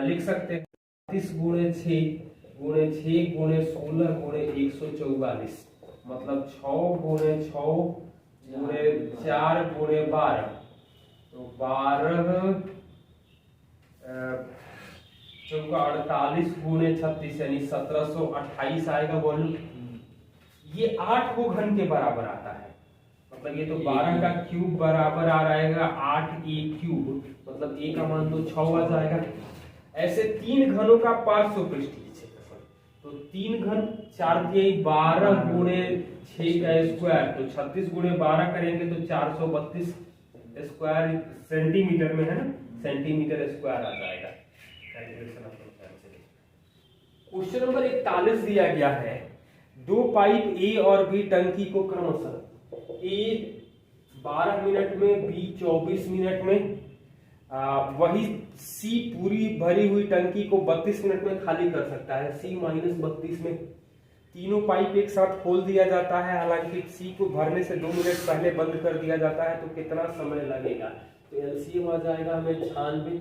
लिख सकते हैं 30 गुणे 6 गुणे 6 गुणे 16 गुणे 144, मतलब 6 गुणे 6 गुणे 4 गुणे 12, तो 12 चौका 48 गुणे 36 यानी 1728 आएगा वॉल्यूम। ये 8 को घन के बराबर आता है, मतलब ये तो 12 का क्यूब बराबर आ रहेगा 8 ए क्यूब, मतलब ए का मान तो 6 आ जाएगा। ऐसे 3 घनों का पार्श्व पृष्ठीय क्षेत्रफल, तो 3 घन 4 दिए 12 गुणे 6 का स्क्वायर, तो 36 गुणे 12 करेंगे तो 432 स्क्वायर सेंटीमीटर में है ना, सेंटीमीटर स्क्वायर आ जाएगा। क्वेश्चन नंबर 41 दिया गया है, 2 पाइप ए और बी टंकी को क्रमशः ए 12 मिनट में, बी 24 मिनट में, वही सी पूरी भरी हुई टंकी को 32 मिनट में खाली कर सकता है, सी माइनस 32 में। तीनों पाइप एक साथ खोल दिया जाता है, हालांकि सी को भरने से 2 मिनट पहले बंद कर दिया जाता है, तो कितना समय लगेगा? तो एलसीएम आ जाएगा हमें 96,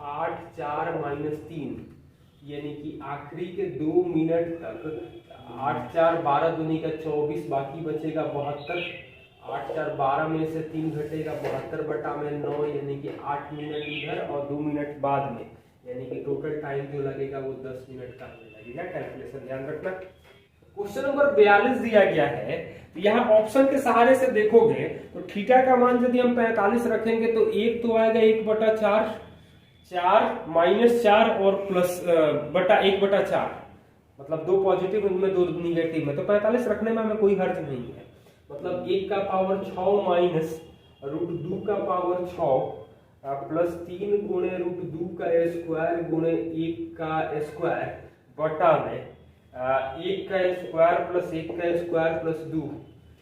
8 4 माइनस 3, यानी कि आखिरी के 2 मिनट तक 8 4 12 दूनी का 24, बाकी बचेगा 72, 8 4 12 में से 3 घटेगा 72 बटा में 9, यानी कि 8 मिनट इधर और 2 मिनट बाद में, यानी कि टोटल टाइम जो लगेगा वो 10 मिनट का लगेगा। कैलकुलेशन ध्यान रखना। क्वेश्चन नंबर 42 दिया गया है, तो यहाँ ऑप्शन के सहारे से देखोगे तो थीटा का मान यदि हम 45 रखेंगे तो एक तो आएगा 1/4, 4 माइनस 4 और प्लस बटा 1/4, मतलब 2 पॉजिटिव इनमें 2 निगेटिव में, तो 45 रखने में हमें कोई हर्ज नहीं है। मतलब 1 का पावर 6 माइनस √2 का पावर 6 प्लस 3 गुणे √2 का स्क्वायर गुणे 1 का स्क्वायर बटा में 1 का स्क्वायर प्लस 1 का स्क्वायर प्लस 2।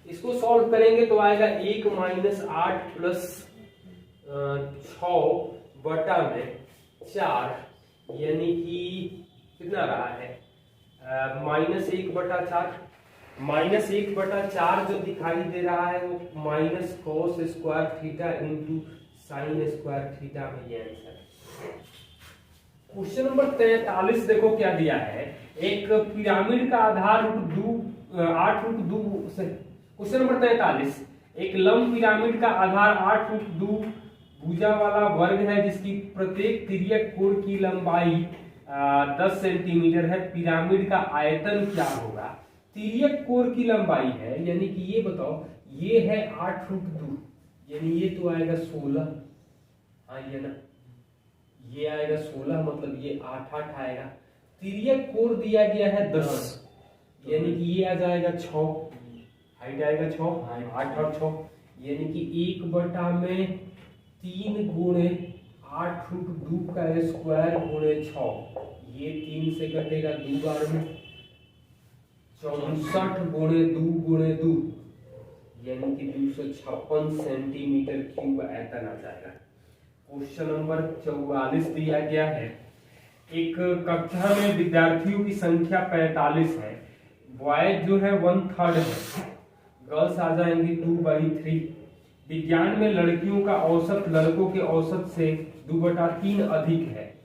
इसको सॉल्व करेंगे तो आएगा 1 माइनस 8 प्लस 6 बटा में 4, यानी कि कितना रहा है माइनस 1/4। माइनस 1/4 जो दिखाई दे रहा है वो minus cos square theta into sine square theta में ये आंसर है। क्वेश्चन नंबर 43 देखो क्या दिया है, एक पिरामिड का आधार √2 से, क्वेश्चन नंबर 43, एक लंब पिरामिड का आधार 8√2 भुजा वाला वर्ग है जिसकी प्रत्येक तिर्यक कोण की लंबाई 10 सेंटीमीटर है, पिरामिड का आयतन क्या होगा? तिर्यक कोण की लंबाई है, यानी कि ये बताओ, ये है 8√2, यानी ये तो आएगा 16, हाँ ये ना, ये आएगा 16, मतलब ये 8 आएगा। तिर्यक कोण दिया गया है 10, यानी कि ये आ जाएगा 6, हाइट आएगा 6, 8 और 6, यानी कि 1/3 गुणे 8√2 का स्क्वायर गुणे 6, ये 3 से कटेगा 2 बार में, 64 गुणे 2 गुणे 2, यानी कि 256 सेंटीमीटर क्यूब आयतन आ जाएगा। क्वेश्चन नंबर 44 दिया गया है, एक कक्षा में विद्यार्थियों की संख्या 45 है, बॉयज जो है 1/3 है, गर्ल्स आ जाएंगी 2/3। विज्ञान में लड़कियों का औसत लड़कों के औसत से 2/3 अधिक है,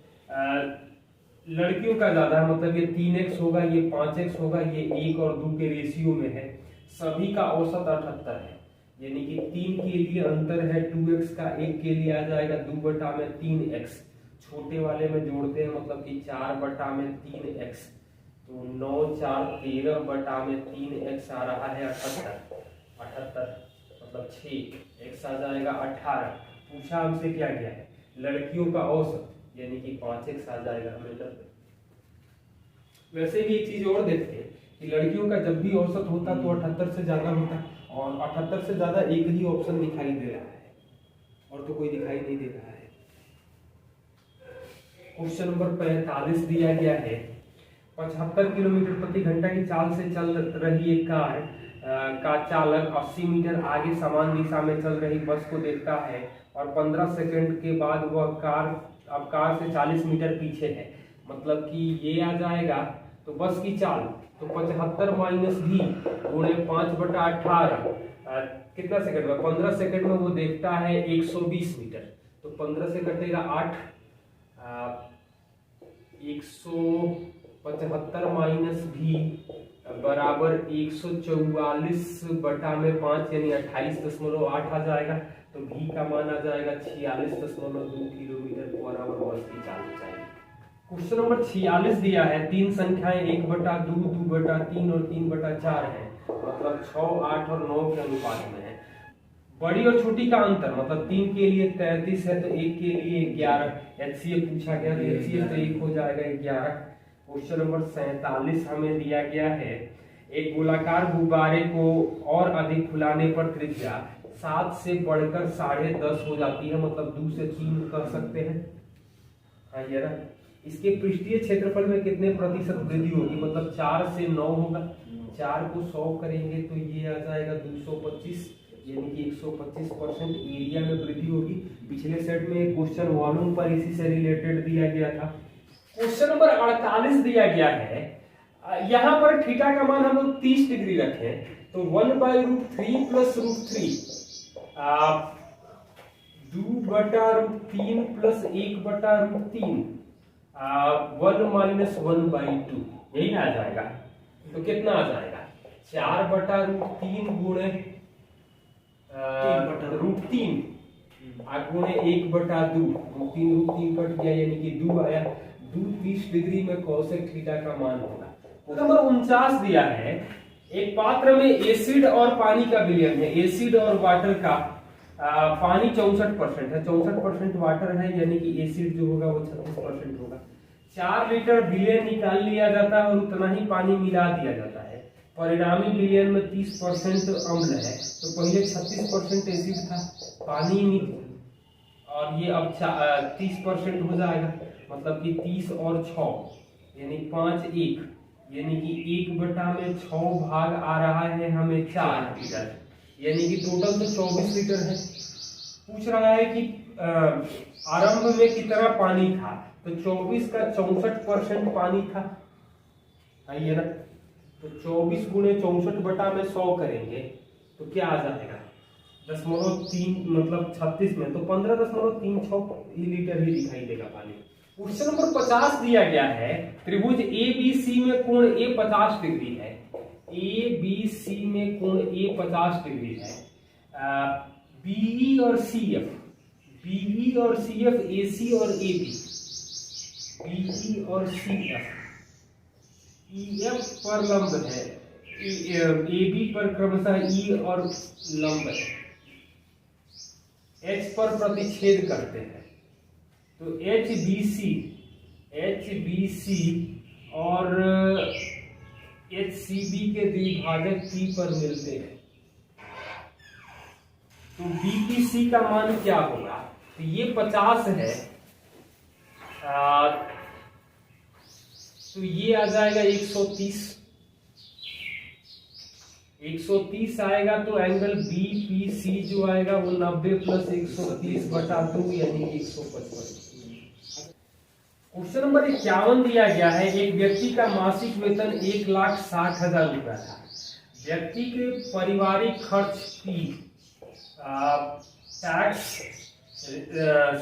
लड़कियों का ज्यादा है, मतलब ये 3x होगा, ये 5x होगा, ये 1 और 2 के रेशियो में है। सभी का औसत 78 है, यानी कि 3 के लिए अंतर है 2x का, 1 के लिए आ जाएगा 2/3x, छोटे वाले में जोड़ते हैं मतलब कि 4/3x, तो 9 4 13/3x आ रहा है 78 मतलब 6, x आ जाएगा 18। पूछा हमसे क्या गया है, लड़कियों का औसत, यानी कि 5x आ जाएगा हमें 90। वैसे भी एक चीज और देखते हैं कि लड़कियों का जब भी औसत होता तो 78 से ज्यादा होता, और 78 से ज्यादा एक ही ऑप्शन दिखाई दे रहा है और तो कोई दिखाई नहीं दे रहा है। क्वेश्चन नंबर 45 दिया गया है, 75 किलोमीटर प्रति घंटा की चाल से चल रही एक कार का चालक 80 मीटर आगे समान दिशा में चल रही बस को देखता है और 15 सेकंड के बाद वह कार से 40 मीटर पीछे है, मतलब कि ये आ जाएगा। तो बस की चाल तो 75 माइनस भी गुणे 5/18 कितना सेकंड में, 15 सेकंड में वो देखता है 120 मीटर। तो 15 से कटेगा 8, 175 माइनस भी बराबर 144/5 यानी 28.8 आ जाएगा। तो भी का मान आ जाएगा 46.2 किलोमीटर पर आवर बस की चाल चाहिए। क्वेश्चन नंबर 46 दिया है, तीन संख्याएं 1/2, 2/3 और 3/4 है, मतलब 6, 8 और 9 के अनुपात में है। बड़ी और छोटी का अंतर मतलब 3 के लिए 33 है तो 1 के लिए 11। HCF पूछा गया तो HCF तो 1 हो जाएगा 11। क्वेश्चन नंबर 47 हमें दिया गया है, एक गोलाकार गुब्बारे को और अधिक फुलाने पर त्रिज्या 7 से बढ़कर 10.5 हो जाती है, मतलब 2 से 3 कर सकते हैं। हाँ ये ना, इसके पृष्ठीय क्षेत्रफल में कितने प्रतिशत वृद्धि होगी, मतलब 4 से 9 होगा। 4 को 100 करेंगे तो ये आ जाएगा 225, यानी कि 125% एरिया में वृद्धि होगी। पिछले सेट में एक क्वेश्चन वॉल्यूम पर इसी से रिलेटेड दिया गया था। क्वेश्चन नंबर 48 दिया गया है, यहाँ पर थीटा का मान हम लोग 30 डिग्री रखें तो 1/√3 प्लस √3 2/√3 प्लस 1/√3 1 माइनस 1/2 यही आ जाएगा। तो कितना आ जाएगा 4/√3 गुणे √3 गुणे 1/2, √3 कट गया यानी कि 2 आया। 2 30 डिग्री में कोसेक थीटा का मान होगा। नंबर 49 दिया है, एक पात्र में एसिड और पानी का विलयन है, एसिड और वाटर का पानी 64% है, 64% वाटर है, यानी कि एसिड जो होगा वो 36% होगा। 4 लीटर विलयन निकाल लिया जाता है और उतना ही पानी मिला दिया जाता है। परिणामी विलयन में 30% अम्ल है, तो पहले 36% एसिड था, पानी में, और ये अब 30% हो जाएगा, मतलब कि 30 और 6 यानी 5 1, यानी कि 1/6 भाग आ रहा है हमें 4 लीटर, यानी कि टोटल तो 24 लीटर है। पूछ रहा है कि आरंभ में कितना पानी था, तो 24 का 64% पानी था, आइए ना। तो 24 गुणे 64/100 करेंगे तो क्या आ जाएगा 0.3 मतलब 36 में तो 15.36 लीटर ही दिखाई देगा पानी। क्वेश्चन नंबर 50 दिया गया है, त्रिभुज ABC में कोण A 50 डिग्री है, ABC में कोण A 50 डिग्री है। BE और CF AC और AB, BE और CF EF पर लंब है, AB पर क्रमशः E और लंब है, H पर प्रतिच्छेद करते हैं। तो HBC और HCB के द्विभाजक P पर मिलते हैं। तो BPC का मान क्या होगा, तो ये 50 है, तो ये आ जाएगा 130 आएगा। तो एंगल BPC जो आएगा वो 90 प्लस 130/2 यानी 155। क्वेश्चन नंबर 51 दिया गया है, एक व्यक्ति का मासिक वेतन 1,60,000 रुपया था। व्यक्ति के पारिवारिक खर्च की टैक्स,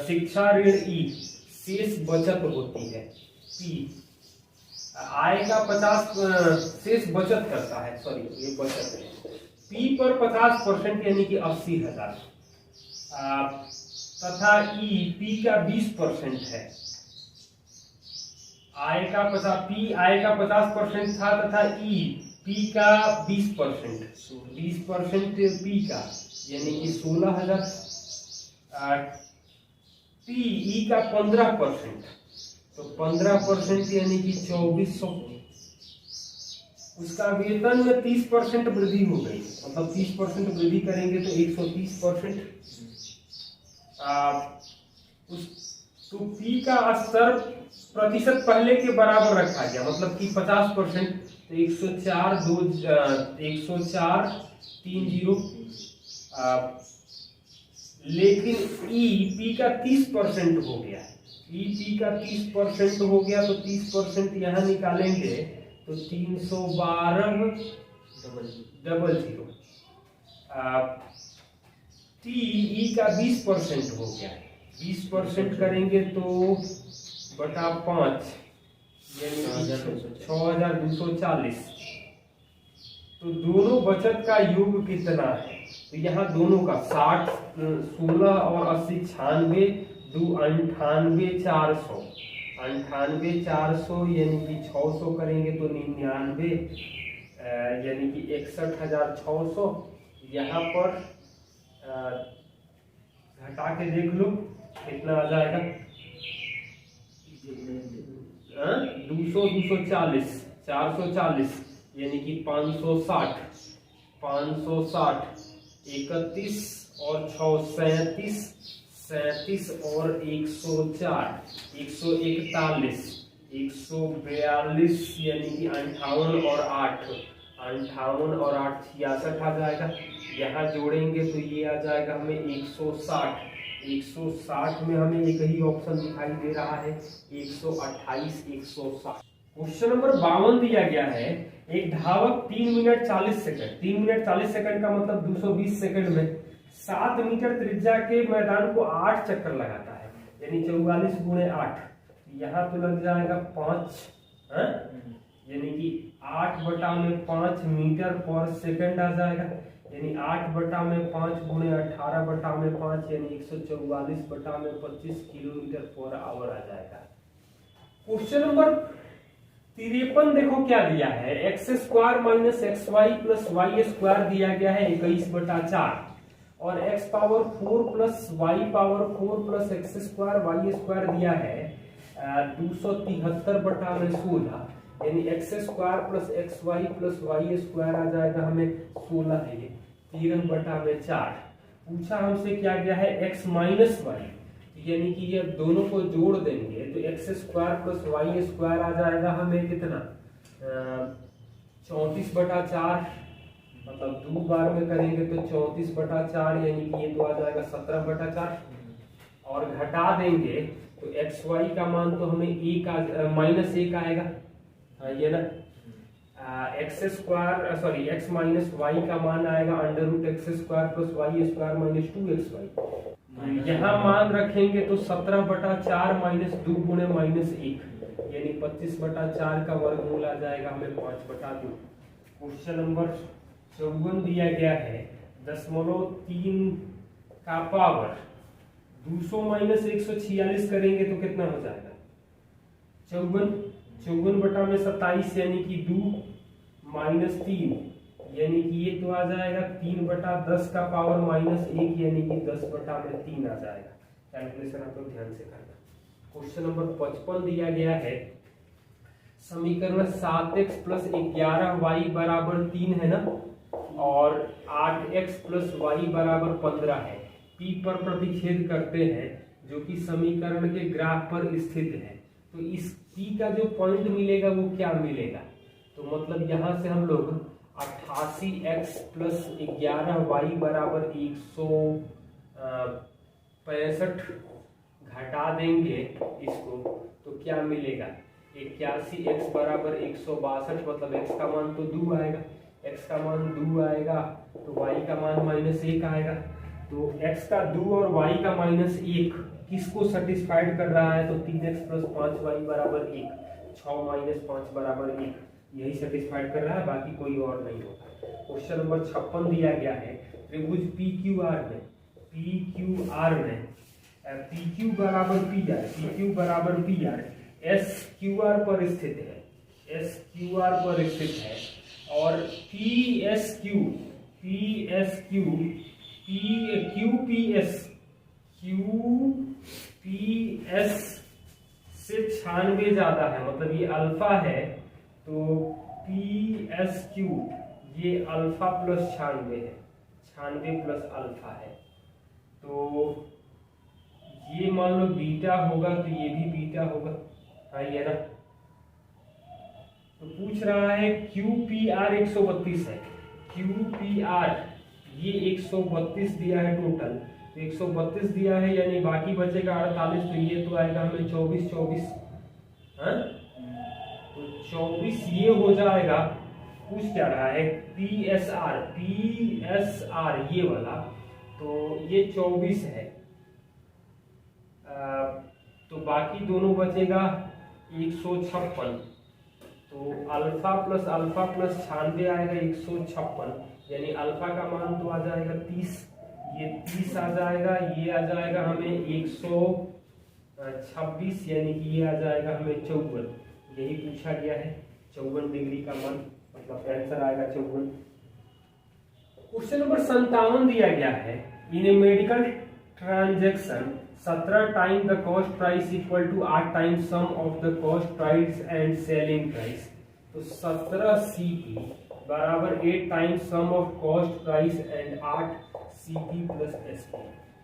शिक्षा ऋण E, शेष बचत होती है P, आय का 50 शेष बचत करता है, सॉरी ये बचत है। P पर 50% यानी कि 80,000 तथा E P का 20% है। आय का 50% था तथा E P का 20% P का यानी कि 16,000। T E का 15%, तो 15% यानी कि 2400। उसका वेतन में 30% वृद्धि हो गई, मतलब 30% वृद्धि करेंगे तो 130%। तो P का स्तर प्रतिशत पहले के बराबर रखा गया, मतलब कि 50% तो 104 लेकिन ईपी का 30% हो गया है। ईपी का 30% हो गया तो 30% यहाँ निकालेंगे तो 312 टीई का 20% हो गया है। 20% करेंगे तो बटा 5 यानी 6240। तो दोनों बचत का योग कितना है? तो यहाँ दोनों का 60 16 और 80 96 2 98 400 98 400 यानी कि 600 करेंगे तो 99 यानी कि 61,600। यहाँ पर घटा के देख लो कितना आ जाएगा। 200 240 440 यानी कि 560 31 और 6 37 और 104 141 142 यानी कि 58 और 8 66 आ जाएगा। यहाँ जोड़ेंगे तो ये आ जाएगा हमें 160 में हमें एक ही ऑप्शन दिखाई दे रहा है 128 160। क्वेश्चन नंबर 52 दिया गया है एक धावक 3 मिनट 40 सेकंड 3 मिनट 40 सेकंड का मतलब 220 सेकंड में 7 मीटर त्रिज्या के मैदान को 8 चक्कर लगाता है यानी 44 गुणे 8। यहाँ तो लग जाएगा 5 यानी कि 8/5 मीटर पर सेकंड आ जाएगा यानी 8/5 गुणे 18/5 यानी 144/25 किलोमीटर पर आवर आ जाएगा। क्वेश्चन नंबर 53 देखो क्या दिया है x² minus xy plus y² दिया गया है 21/4 और x power 4 plus y power 4 plus x² y² दिया है 273/16 यानी x² plus xy plus y² आ जाएगा हमें 16 है ये 13/4। पूछा हमसे क्या गया है x माइनस वाई यानी कि ये दोनों को जोड़ देंगे तो x² प्लस y² आ जाएगा हमें कितना 34/4 मतलब 2 बार में करेंगे तो 34/4 यानी कि ये तो आ जाएगा 17/4 और घटा देंगे तो xy का मान तो हमें -1 आएगा ये ना x माइनस y का मान आएगा √x² plus y² minus 2xy। यहाँ मान रखेंगे तो 17/4 माइनस 2 गुणे -1 यानी 25/4 का वर्गमूल आ जाएगा हमें 5/2। क्वेश्चन नंबर 54 दिया गया है 0.3 का पावर 200 माइनस 146 करेंगे तो कितना हो जाएगा 54/27 यानी कि 2 माइनस 3 यानी कि ये तो आ जाएगा 3/10 का पावर -1 यानी कि 10/3 आ जाएगा। कैलकुलेशन आप लोग ध्यान से करना। क्वेश्चन नंबर 55 दिया गया है समीकरण 7x प्लस 11y बराबर 3 है ना और 8x प्लस y बराबर 15 है। P पर प्रतिच्छेद करते हैं जो कि समीकरण के ग्राफ पर स्थित है। तो इस P का जो पॉइंट मिलेगा वो क्या मिलेगा तो मतलब यहाँ से हम लोग 88x प्लस 11y बराबर 165 घटा देंगे इसको तो क्या मिलेगा 81x बराबर 162 मतलब x का मान तो 2 आएगा x का मान 2 आएगा तो y का मान -1 आएगा। तो x का 2 और y का -1 किसको सेटिस्फाइड कर रहा है तो 3x प्लस 5y बराबर 1 6 माइनस 5 बराबर 1 यही सेटिस्फाइड कर रहा है बाकी कोई और नहीं होगा। क्वेश्चन नंबर 56 दिया गया है त्रिभुज PQR में PQ बराबर PR SQR पर स्थित है और QPS से 96 ज्यादा है मतलब ये अल्फा है तो PSQ ये अल्फा प्लस 96 है 96 प्लस अल्फा है तो ये मान लो बीटा होगा तो ये भी बीटा होगा हाँ ये ना। तो तो पूछ रहा है QPR 132 है, QPR ये 132 दिया है टोटल, तो 132 दिया है यानी बाकी बचेगा 48, तो ये तो आएगा हमें 24 हाँ, तो 24 ये हो जाएगा। पूछ क्या रहा है PSR ये वाला, तो ये 24 है, तो बाकी दोनों बचेगा 156, तो अल्फा प्लस 96 आएगा 156, यानी अल्फा का मान तो आ जाएगा 30, ये 30 आ जाएगा, ये आ जाएगा हमें 126, यानी कि ये आ जाएगा हमें 54, यही पूछा गया है 54 डिग्री का मान, मतलब आंसर आएगा 54। क्वेश्चन नंबर 57 दिया गया है in a medical transaction 17 time the cost price equal to 8 time sum of the cost price and selling price, तो 17 CP बराबर 8 time sum of cost price and 8 CP plus SP,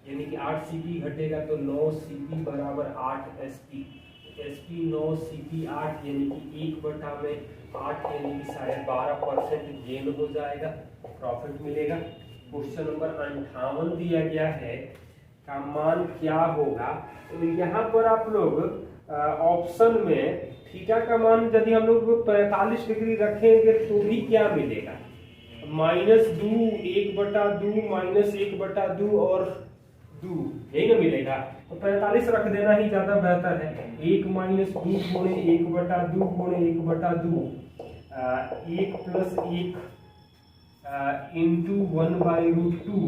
यानी कि 8 CP घटेगा तो 9 CP बराबर 8 SP, SP 9 CP 8, यानी कि 1/8, यानी कि 12.5% गेन हो जाएगा, प्रॉफिट मिलेगा। क्वेश्चन नंबर 58 दिया गया है का मान क्या होगा, तो यहाँ पर आप लोग ऑप्शन में थीटा का मान यदि हम लोग 45 डिग्री रखेंगे तो भी क्या मिलेगा, -2 1/2 -1/2 और 2, यही ना मिलेगा, तो 45 रख देना ही ज्यादा बेहतर है। 1 - 2 गुणे 1/2 गुणे 1/2, 1 + 1 इंटू 1/√2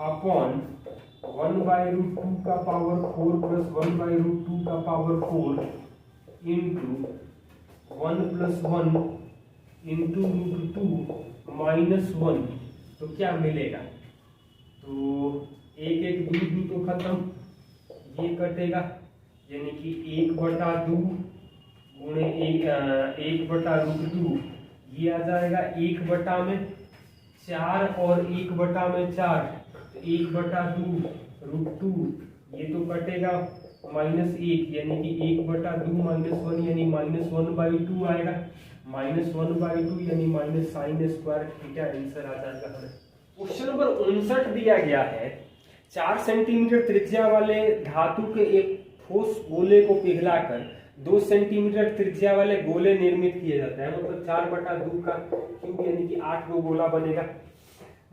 अपॉन 1/√2 का पावर 4 प्लस 1/√2 का पावर 4 इंटू 1 + 1 इंटू √2 -1, तो क्या मिलेगा, तो 1 2 तो खत्म, ये कटेगा, यानी कि 1/2 गुणे 1/√2, ये आ जाएगा 1/4 और 1/4, 1/2√2, ये तो कटेगा -1, यानी कि 1/2 -1 यानी -1/2 आएगा, -1/2 यानी -sin² थीटा, आंसर आ जाएगा हमें। क्वेश्चन नंबर 59 दिया गया है 4 सेंटीमीटर त्रिज्या वाले धातु के एक ठोस गोले को पिघलाकर 2 सेंटीमीटर त्रिज्या वाले गोले निर्मित किए जाते हैं, मतलब 4/2 का क्यूब, यानी कि 8 गो गोला बनेगा।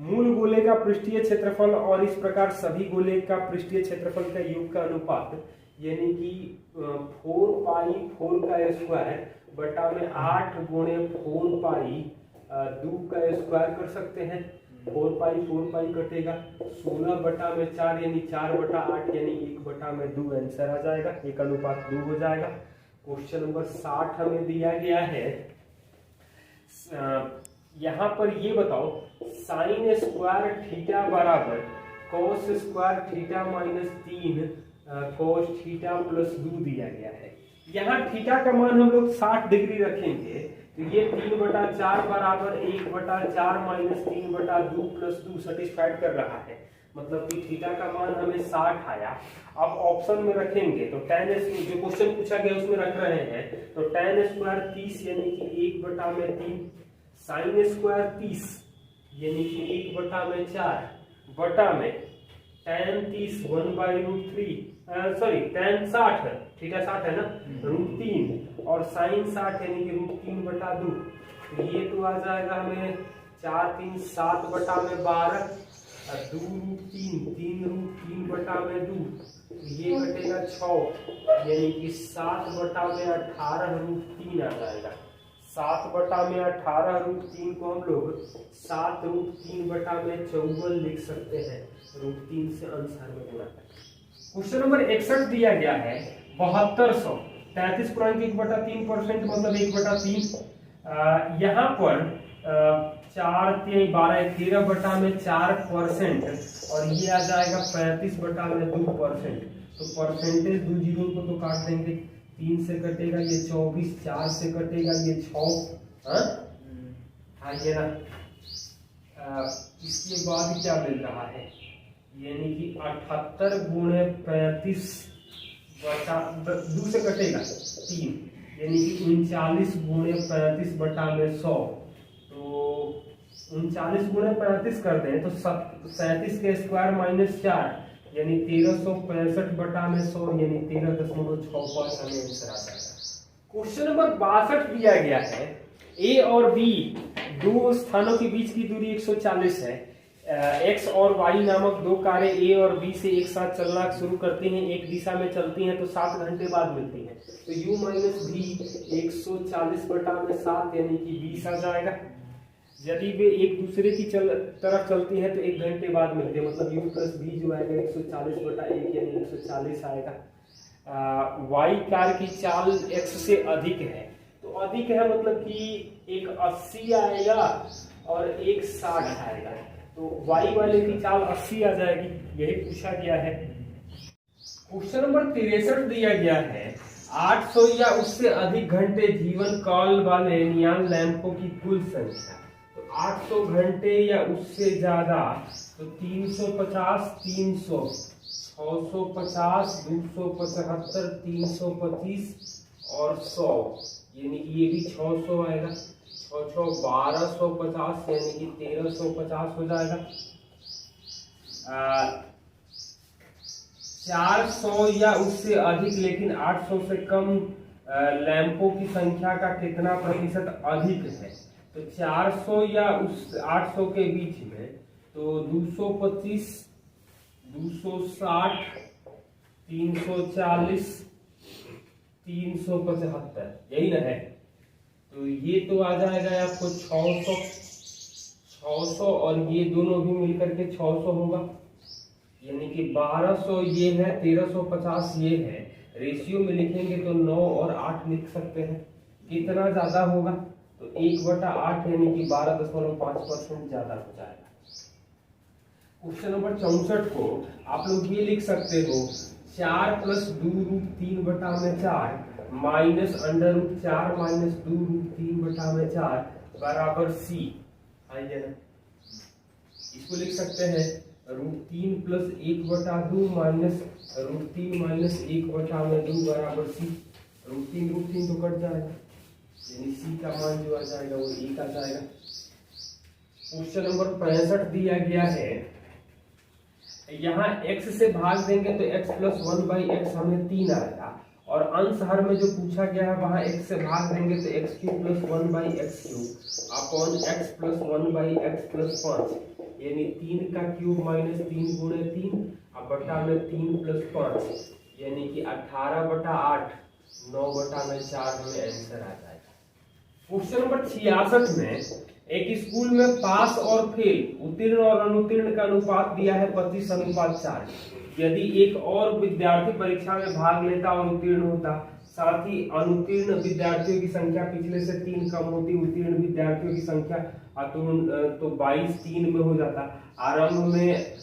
मूल गोले का पृष्ठीय क्षेत्रफल और इस प्रकार सभी गोले का पृष्ठीय क्षेत्रफल का योग का अनुपात, यानी कि 4π4 का स्क्वायर बटा में 8 गुणे 4π 2 का स्क्वायर कर सकते हैं, 4π कटेगा, 16/4 यानी 4/8 यानी 1/2, आंसर आ जाएगा, 1:2 हो जाएगा। क्वेश्चन नंबर 60 हमें दिया गया है, यहाँ पर ये बताओ sin² थीटा बराबर cos² theta -3 cos theta plus 2 दिया गया है। यहाँ थीटा का मान हम लोग 60 डिग्री रखेंगे, तो ये 3/4 बराबर 1/4 -3/2 प्लस 2 सेटिस्फाइड कर रहा है, मतलब कि थीटा का मान हमें 60 आया। अब ऑप्शन में रखेंगे तो tan जो क्वेश्चन पूछा गया उसमें रख रहे हैं, तो tan² 30 यानी कि 1/3, sin² 30 यानी कि 1/4 बटा में tan 30 1/√3 सॉरी tan 60 थीटा 60 है ना, √3 और sin 60 यानी कि √3/2, तो ये तो आ जाएगा हमें 4 3 7/12 2√3 3√3/2, ये कटेगा 6, यानी कि 7/18 √3 आ जाएगा। 7/18 को हम लोग 7√3/54 लिख सकते हैं, √3 से आंसर में गुणा करके। क्वेश्चन नंबर 61 दिया गया है 7200, 33.1/3% मतलब 1/3, यहाँ पर 4 3 12 13/4% और ये आ जाएगा 35/2%, तो परसेंटेज 2 जीरो को तो काट देंगे, 3 से कटेगा ये 24, 4 से कटेगा ये 6, हाँ ये ना, इसके बाद क्या मिल रहा है, यानी कि 78 गुणे 35 2 से कटेगा 3, यानी कि 39 गुणे 35 बटा में 100। तो 39 गुणे 35 कर दें तो 37 के स्क्वायर माइनस 4 यानी 1365 बटा में 100 यानी 13.65 हमें आंसर आ जाएगा। क्वेश्चन नंबर 62 दिया गया है ए और बी दो स्थानों के बीच की दूरी 140 है। एक्स और वाई नामक दो कारें ए और बी से एक साथ चलना शुरू करती हैं, एक दिशा में चलती हैं तो 7 घंटे बाद मिलती हैं। तो u माइनस भी 140 बटा में 7 यानी कि 20 आ जाएगा। यदि वे एक दूसरे की तरफ चलती हैं तो 1 घंटे बाद मिलते हैं, मतलब u प्लस भी जो आएगा 140 बटा 1 यानी 140 आएगा। वाई कार की चाल x से अधिक है, तो अधिक है मतलब कि एक 80 आएगा और एक 60 आएगा, तो y वाले की चाल 80 आ जाएगी, यही पूछा गया है। क्वेश्चन नंबर 63 दिया गया है 800 या उससे अधिक घंटे जीवन काल वाले नियॉन लैंपों की कुल संख्या। तो 800 घंटे या उससे ज्यादा तो 350, 300, 650, 275, 325 और 100 यानी कि ये भी 600 आएगा। 6 1250 यानी कि 1350 हो जाएगा। 400 या उससे अधिक लेकिन 800 से कम लैंपों की संख्या का कितना प्रतिशत अधिक है। तो 400 या उस 800 के बीच में तो 225, 260, 340, 375 यही ना है। तो ये तो आ जाएगा आपको 600 और ये दोनों भी मिलकर के 600 होगा, यानी कि 1200 ये है, 1350 ये है। रेशियो में लिखेंगे तो 9 और 8 लिख सकते हैं। कितना ज्यादा होगा तो 1/8 यानी कि 12.5% ज्यादा हो जाएगा। क्वेश्चन नंबर 64 को आप लोग ये लिख सकते हो 4 + 2√3 बटा में 4 माइनस √4 माइनस 2√3 बटा में 4 बराबर c। आइए ना, इसको लिख सकते हैं √3 + 1/2 माइनस √3 माइनस 1/2 बराबर c। √3 तो कट जाएगा, यानी c का मान जो आ जाएगा वो 1 आ जाएगा। क्वेश्चन नंबर 65 दिया गया है, यहाँ x से भाग देंगे तो x + 1/x हमें 3 आएगा, और अंश हर में जो पूछा गया है वहां x से भाग देंगे तो x³ + 1/x³ upon x + 1/x + 5 यानी 3 का क्यूब माइनस 3 गुणे 3 अब बटा में 3 + 5 यानी कि 18/8 9/4 हमें आंसर आ जाएगा। क्वेश्चन नंबर 66 में एक स्कूल में पास और फेल, उत्तीर्ण और अनुत्तीर्ण का अनुपात दिया है 25:4। यदि एक और विद्यार्थी परीक्षा में भाग लेता और उत्तीर्ण होता, साथ ही अनुत्तीर्ण विद्यार्थियों की संख्या पिछले से 3 कम होती, उत्तीर्ण विद्यार्थियों की संख्या तो 22 3 में हो जाता। आरंभ में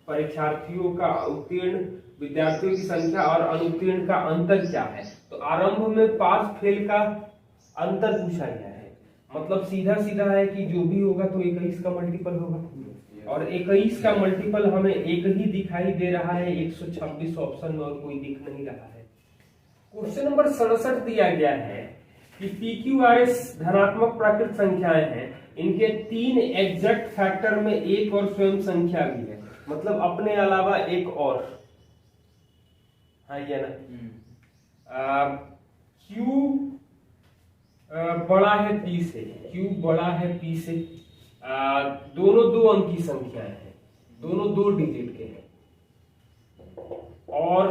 परीक्षार्थियों का उत्तीर्ण विद्यार्थियों की संख्या और अनुत्तीर्ण का अंतर क्या है। तो आरंभ में पास फेल का अंतर पूछा गया है, मतलब सीधा सीधा है कि जो भी होगा तो 21 का मल्टीपल होगा, और 21 का मल्टीपल हमें एक ही दिखाई दे रहा है 126 ऑप्शन में, और कोई दिख नहीं रहा है। क्वेश्चन नंबर 67 दिया गया है कि PQRS धनात्मक प्राकृत संख्याएं हैं, इनके 3 एग्जैक्ट फैक्टर में एक और स्वयं संख्या भी है, मतलब अपने अलावा एक और। हाँ ये ना, Q बड़ा है P से, Q बड़ा है P से, दोनों 2 अंक की संख्याएं हैं, दोनों 2 डिजिट के हैं, और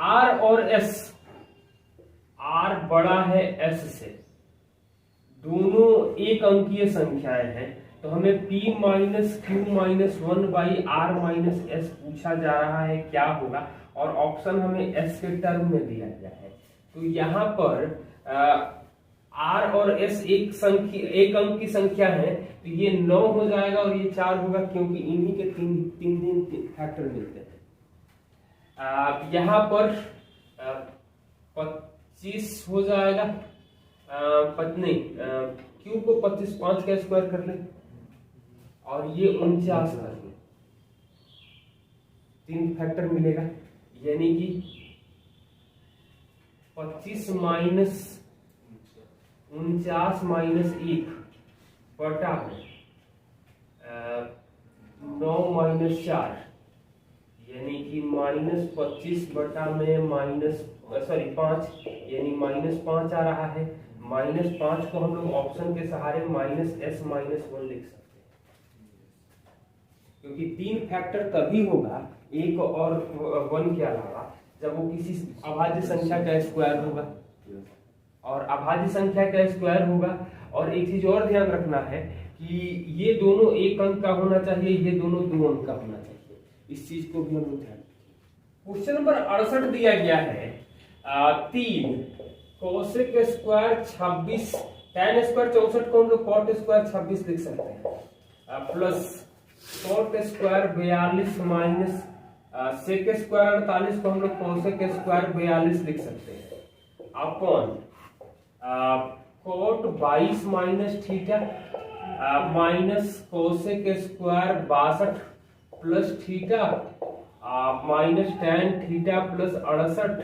R और S, R बड़ा है S से, दोनों 1 अंकीय संख्याएं हैं, तो हमें P - Q - 1/R - S पूछा जा रहा है क्या होगा, और ऑप्शन हमें S के टर्म में दिया गया है। तो यहाँ पर R और S एक अंक की संख्या है, तो ये 9 हो जाएगा और ये 4 होगा, क्योंकि इन्हीं के तीन फैक्टर मिलते हैं। यहाँ पर 25 हो जाएगा, Q को 25 5 का स्क्वायर कर ले और ये 49 कर ले, 3 फैक्टर मिलेगा, यानी कि 25 - 49 माइनस 1 बटा में 9 माइनस 4 यानी कि -25 बटा में -5 यानी -5 आ रहा है। -5 को हम लोग ऑप्शन के सहारे -s-1 लिख सकते हैं, क्योंकि 3 फैक्टर तभी होगा 1 और 1 के अलावा जब वो किसी अभाज्य संख्या का स्क्वायर होगा, और अभाज्य संख्या का स्क्वायर होगा। और एक चीज और ध्यान रखना है कि ये दोनों 1 अंक का होना चाहिए, ये दोनों 2 अंक का होना चाहिए, इस चीज को भी हम लोग ध्यान रखें। क्वेश्चन नंबर 68 दिया गया है 3 कोसेक स्क्वायर 26 tan स्क्वायर 64 को हम लोग cot स्क्वायर 26 लिख सकते हैं, plus cot square 42 minus sec square 48 को हम लोग कोसेक स्क्वायर 42 लिख सकते हैं, upon cot 22 minus theta minus cosec square 62 plus theta minus tan theta plus 68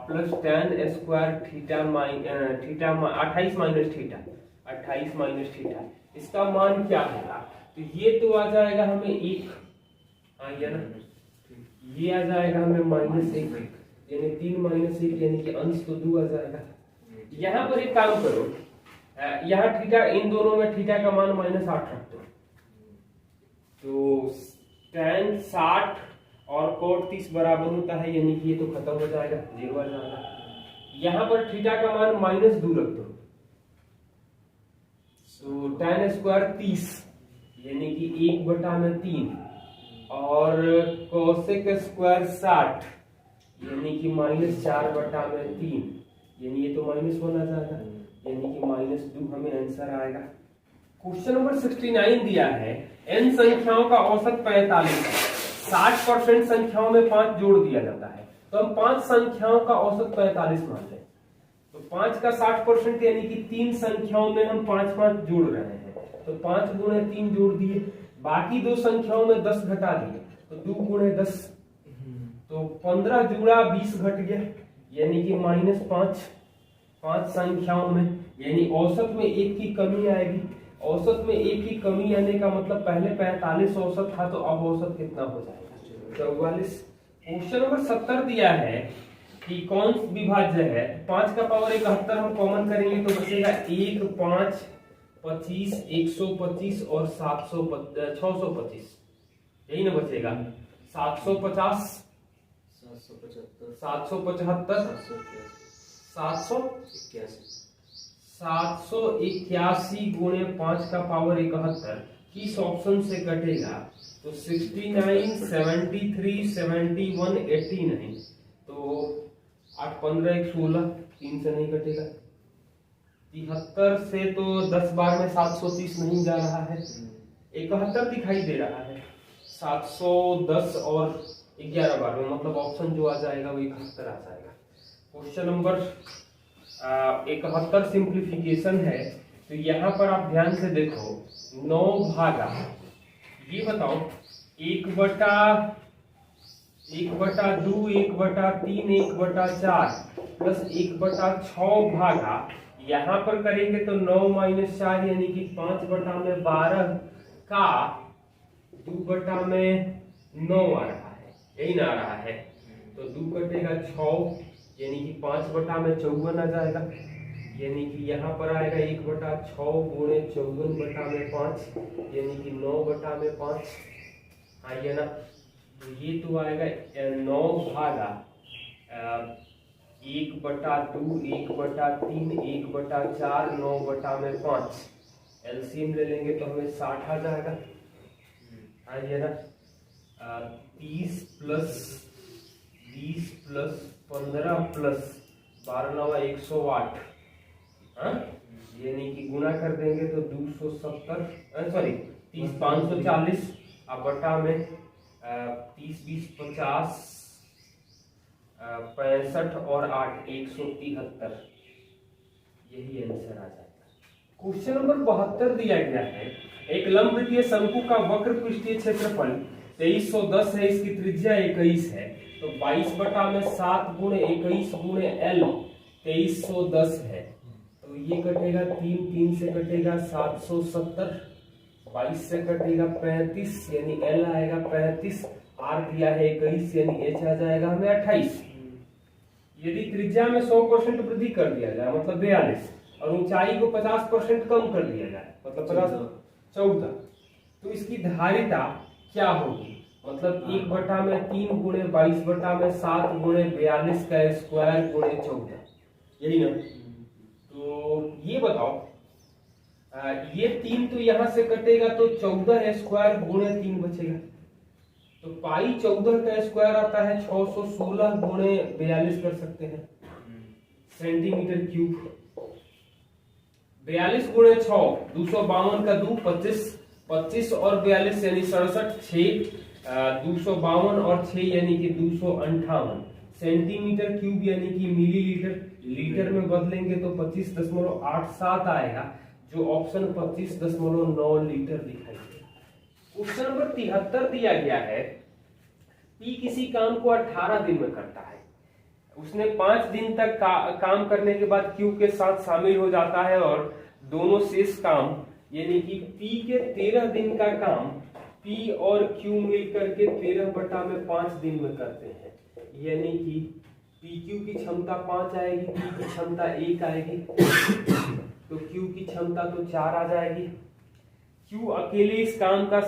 plus tan square theta 28 minus theta. इसका मान क्या होगा? तो ये तो आ जाएगा हमें 1, आइए ना, ये आ जाएगा हमें -1 यानी 3 माइनस 1 यानी कि अंश तो 2 आ जाएगा। यहाँ पर एक काम करो, यहाँ थीटा, इन दोनों में थीटा का मान -8 रख दो, तो tan 60 और cot 30 बराबर होता है, यानी कि ये तो खत्म हो जाएगा, 0 आ जाएगा। यहाँ पर थीटा का मान -2 रख दो, तो tan स्क्वायर 30 यानी कि 1/3 और कोसेक स्क्वायर 60 यानी कि -4/3 यानी ये तो -1 आ जाएगा, यानी कि -2 हमें आंसर आएगा। क्वेश्चन नंबर 69 दिया है n संख्याओं का औसत 45 है, 60% संख्याओं में 5 जोड़ दिया जाता है, तो हम 5 संख्याओं का औसत 45 मान लें, तो 5 का 60% यानी कि 3 संख्याओं में हम 5-5 जोड़ रहे हैं, तो 5 गुणे 3 जोड़ दिए, बाकी 2 संख्याओं में 10 घटा दिए, तो 2 गुणे 10, तो 15 जुड़ा 20 घट गया, यानी कि -5 संख्याओं में, यानी औसत में 1 की कमी आएगी। औसत में 1 की कमी आने का मतलब पहले 45 औसत था, तो अब औसत कितना हो जाएगा? 44। क्वेश्चन नंबर 70 दिया है कि कौन विभाज्य है, 5 का पावर 71 हम कॉमन करेंगे तो बचेगा 1, 5, 25, 125 और 625, यही ना बचेगा, 750, 781 गुणे 5 का पावर 71 किस ऑप्शन से कटेगा? तो 69, 73, 71, 89, तो 8, 15, 1, 16, 3 से नहीं कटेगा। 73 से तो 10 बार में 730 नहीं जा रहा है, 71 दिखाई दे रहा है, 710 और 11 बार में, मतलब ऑप्शन जो आ जाएगा वो 71 आ जाएगा। क्वेश्चन नंबर 71 सिंप्लीफिकेशन है, तो यहाँ पर आप ध्यान से देखो, 9 भागा, ये बताओ 1/2, 1/3, 1/4 प्लस 1/6 भागा, यहाँ पर करेंगे तो 9 - 4 यानी कि 5/12 का 2/9 आ रहा है, यही ना आ रहा है, तो 2 कटेगा 6 यानी कि 5/54 आ जाएगा, यानी कि यहाँ पर आएगा 1/6 गुणे 54/5 यानी कि 9/5, आइए ना, तो ये तो आएगा 9 भागा 1/2, 1/3, 1/4, 9/5, एलसीएम ले लेंगे तो हमें 60 आ जाएगा, आइए ना, 30 प्लस 20 प्लस 15 प्लस 12 9 108, यानी कि गुणा कर देंगे तो 270, सॉरी 30 540 अब बटा में 30 20 50 65 और 8 173, यही आंसर आ जाएगा। क्वेश्चन नंबर 72 दिया गया है, एक लंबवृत्तीय शंकु का वक्र पृष्ठीय क्षेत्रफल 2310 है, इसकी त्रिज्या 21 है, तो 22/7 गुणे 21 गुणे L 2310 है, तो तो ये कटेगा 3, 3 से कटेगा 770, 22 से कटेगा 35, यानी एल आएगा 35, आर दिया है 21, यानी एच आ जाएगा हमें 28। यदि त्रिज्या में 100% वृद्धि कर दिया जाए मतलब 42, और ऊंचाई को 50% कम कर दिया जाए मतलब 14, तो इसकी धारिता क्या होगी? मतलब 1/3 गुणे 22/7 गुणे 42 का स्क्वायर गुणे 14, यही ना? तो ये बताओ, ये 3 तो यहां से कटेगा तो 14 स्क्वायर गुणे 3 बचेगा, तो पाई 14 का स्क्वायर आता है 616 गुणे 42 कर सकते हैं सेंटीमीटर क्यूब। 42 गुणे 6 252 का 2 25, 25 और 42 यानी 67, 6 252 और 6 यानी कि 258 सेंटीमीटर क्यूब, यानी कि मिलीलीटर। लीटर में बदलेंगे तो 25.87 आएगा, जो ऑप्शन 25.9 लीटर दिखाई देगा। क्वेश्चन नंबर 73 दिया गया है, पी किसी काम को 18 दिन में करता है, उसने 5 दिन तक काम करने के बाद क्यू के साथ शामिल हो जाता है और दोनों शेष काम यानी कि पी के 13 दिन का काम पी और क्यू मिलकर के 13/5 दिन में करते हैं, यानी कि पी क्यू की क्षमता 5 आएगी, पी की क्षमता 1 आएगी, तो क्यू की क्षमता तो 4 आ जाएगी। क्यू अकेले इस काम का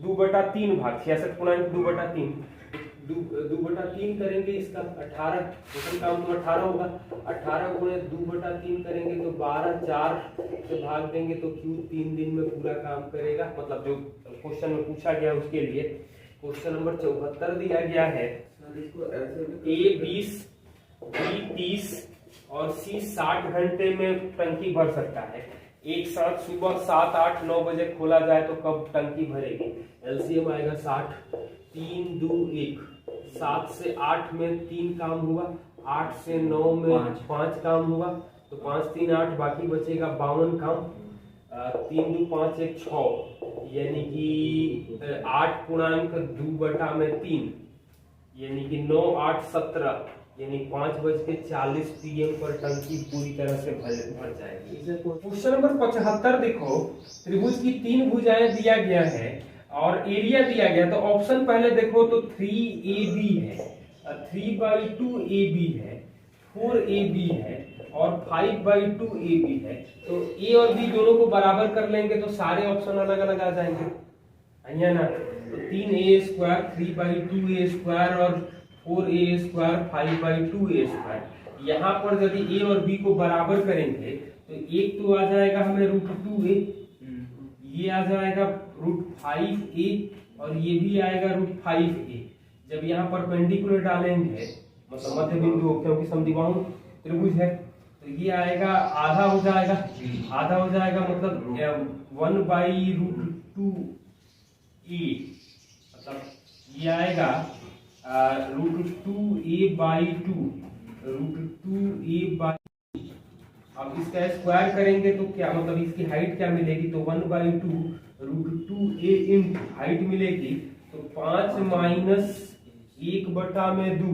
2/3 भाग 66.2/3 2/3 करेंगे, इसका 18 टोटल काम तो 18 होगा, 18 गुणे 2/3 करेंगे तो 12, 4 से भाग देंगे तो क्यू 3 दिन में पूरा काम करेगा, मतलब जो क्वेश्चन में पूछा गया उसके लिए। क्वेश्चन नंबर 74 दिया गया है, ए 20, बी 30 और सी 60 घंटे में टंकी भर सकता है। एक साथ सुबह 7, 8, 9 बजे खोला जाए तो कब टंकी भरेगी? एलसीएम आएगा 60, 3, 2, 1, 7 से 8 में 3 काम हुआ, 8 से 9 में 5 काम हुआ, तो 5, 3, 8 बाकी बचेगा 52 काम। 3, 2, 5, 1, 6 यानी कि 8.2/3 यानी कि 9, 8, 17 यानी 5:40 PM पर टंकी पूरी तरह से भर जाएगी। क्वेश्चन नंबर 75 देखो, त्रिभुज की 3 भुजाएं दिया गया है और एरिया दिया गया, तो ऑप्शन पहले देखो तो 3AB है, 3/2 AB है, 4AB है और 5/2 AB है, तो A और B दोनों को बराबर कर लेंगे तो सारे ऑप्शन अलग अलग आ जाएंगे, है ना? तो 3A², 3/2A² और 4A², 5/2A²। यहाँ पर यदि A और B को बराबर करेंगे तो एक तो आ जाएगा हमें √2A, ये आ जाएगा √5A और ये भी आएगा √5A। जब यहाँ परपेंडिकुलर डालेंगे मतलब मध्य बिंदु, क्योंकि समद्विबाहु त्रिभुज है, तो ये आएगा आधा हो जाएगा, मतलब 1/√2A, मतलब ये आएगा √2A/2। अब इसका स्क्वायर करेंगे तो क्या मतलब इसकी हाइट क्या मिलेगी? तो 1/2 √2A इंटू हाइट मिलेगी तो 5 - 1/2,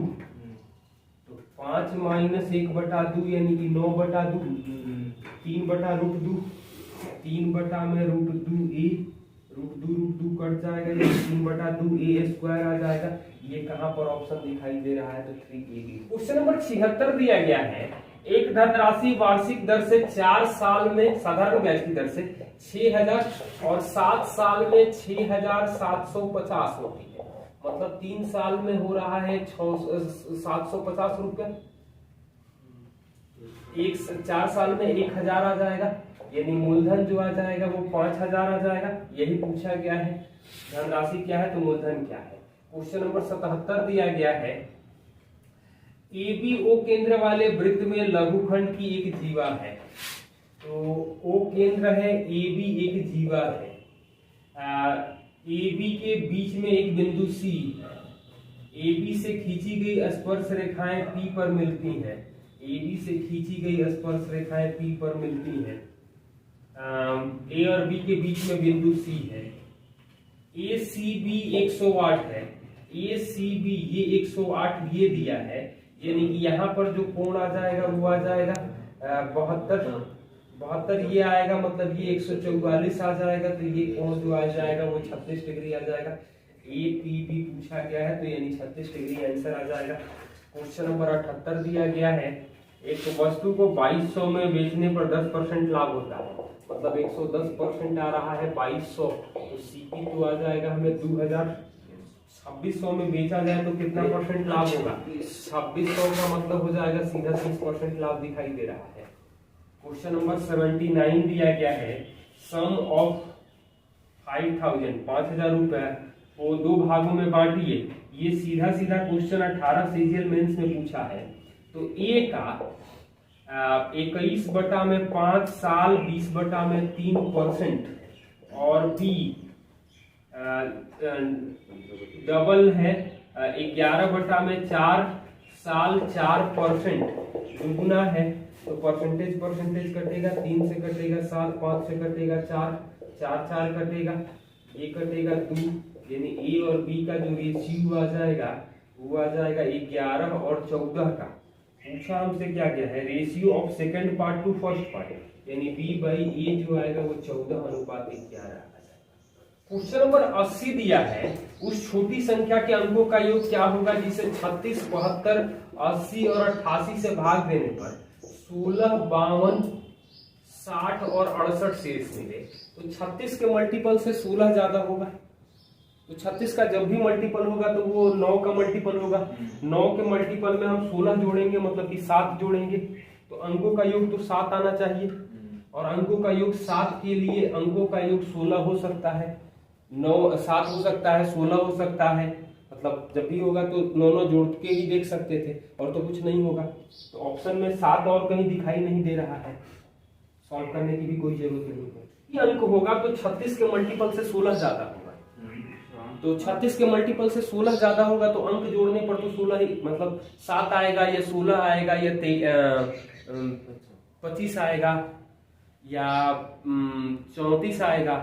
तो 5 - 1/2 यानी कि 9/2, 3/√2, 3/√2A, √2 कट जाएगा, ये 3/2A² आ जाएगा। ये कहां पर ऑप्शन दिखाई दे रहा है? तो 3AB। क्वेश्चन नंबर 76 दिया गया है, एक धनराशि वार्षिक दर से 4 साल में साधारण ब्याज की दर से 6000 और 7 साल में 6750 होती है, मतलब 3 साल में हो रहा है 750 रुपया, 4 साल में 1000 आ जाएगा, यानी मूलधन जो आ जाएगा वो 5000 आ जाएगा। यही पूछा गया है, धनराशि क्या है तो मूलधन क्या है। क्वेश्चन नंबर 77 दिया गया है, ABO केंद्र वाले वृत्त में लघुखंड की एक जीवा है, तो O केंद्र है, AB एक जीवा है, AB के बीच में एक बिंदु C है, AB से खींची गई स्पर्श रेखाएं P पर मिलती हैं, AB से खींची गई स्पर्श रेखाएं P पर मिलती हैं, A और B के बीच में बिंदु C है, ACB 108 है, ACB ये 108 ये दिया है, यानी कि यहाँ पर जो कोण आ जाएगा वो आ जाएगा 72, 72 ये आएगा, मतलब ये 144 आ जाएगा, तो ये कोण जो आ जाएगा वो 36 डिग्री आ जाएगा। ए पी बी पूछा गया है तो यानी 36 डिग्री आंसर आ जाएगा। क्वेश्चन नंबर 78 दिया गया है, एक वस्तु को 2200 में बेचने पर 10% लाभ होता है, मतलब 110% आ रहा है 2200, तो सीपी तो आ जाएगा हमें 2000। 2600 में बेचा जाए तो कितना परसेंट लाभ होगा? 2600 का मतलब हो जाएगा सीधा 30% लाभ दिखाई दे रहा है। क्वेश्चन नंबर 79 दिया गया है, सम ऑफ 5000 रुपए को दो भागों में बांटिए। ये सीधा सीधा क्वेश्चन 18 सीजीएल मेंस में पूछा है। तो ए का 21/5 साल 20/3% और बी डबल है 11/4 साल 4% दुगुना है। तो परसेंटेज कटेगा, 3 से कटेगा 7, 5 से कटेगा 4, 4 कटेगा, ये कटेगा 2, यानी ए और बी का जो रेशियो आ जाएगा वो आ जाएगा 11 और 14 का। पूछा हमसे क्या क्या है, ratio of second part two first part, यानी बी बाई ए जो आएगा वो 14:11। क्वेश्चन नंबर 80 दिया है, उस छोटी संख्या के अंकों का योग क्या होगा जिसे 36, 72, 80 और 88 से भाग देने पर 16, 52, 60 और 68 शेष मिले। तो 36 के मल्टीपल से 16 ज्यादा होगा, तो 36 का जब भी मल्टीपल होगा तो वो 9 का मल्टीपल होगा। 9 के मल्टीपल में हम 16 जोड़ेंगे, मतलब कि 7 जोड़ेंगे, तो अंकों का योग तो 7 आना चाहिए। और अंकों का योग 7 के लिए अंकों का योग 16 हो सकता है, 7 हो सकता है, 16 हो सकता है, मतलब जब भी होगा तो 9 जोड़ के ही देख सकते थे, और तो कुछ नहीं होगा। तो ऑप्शन में 7 और कहीं दिखाई नहीं दे रहा है, सॉल्व करने की भी कोई जरूरत नहीं है। ये अंक होगा तो 36 के मल्टीपल से 16 ज्यादा होगा, तो 36 के मल्टीपल से 16 ज्यादा होगा तो अंक जोड़ने पर तो 16 ही, मतलब 7 आएगा या 16 आएगा या 25 आएगा या 34 आएगा।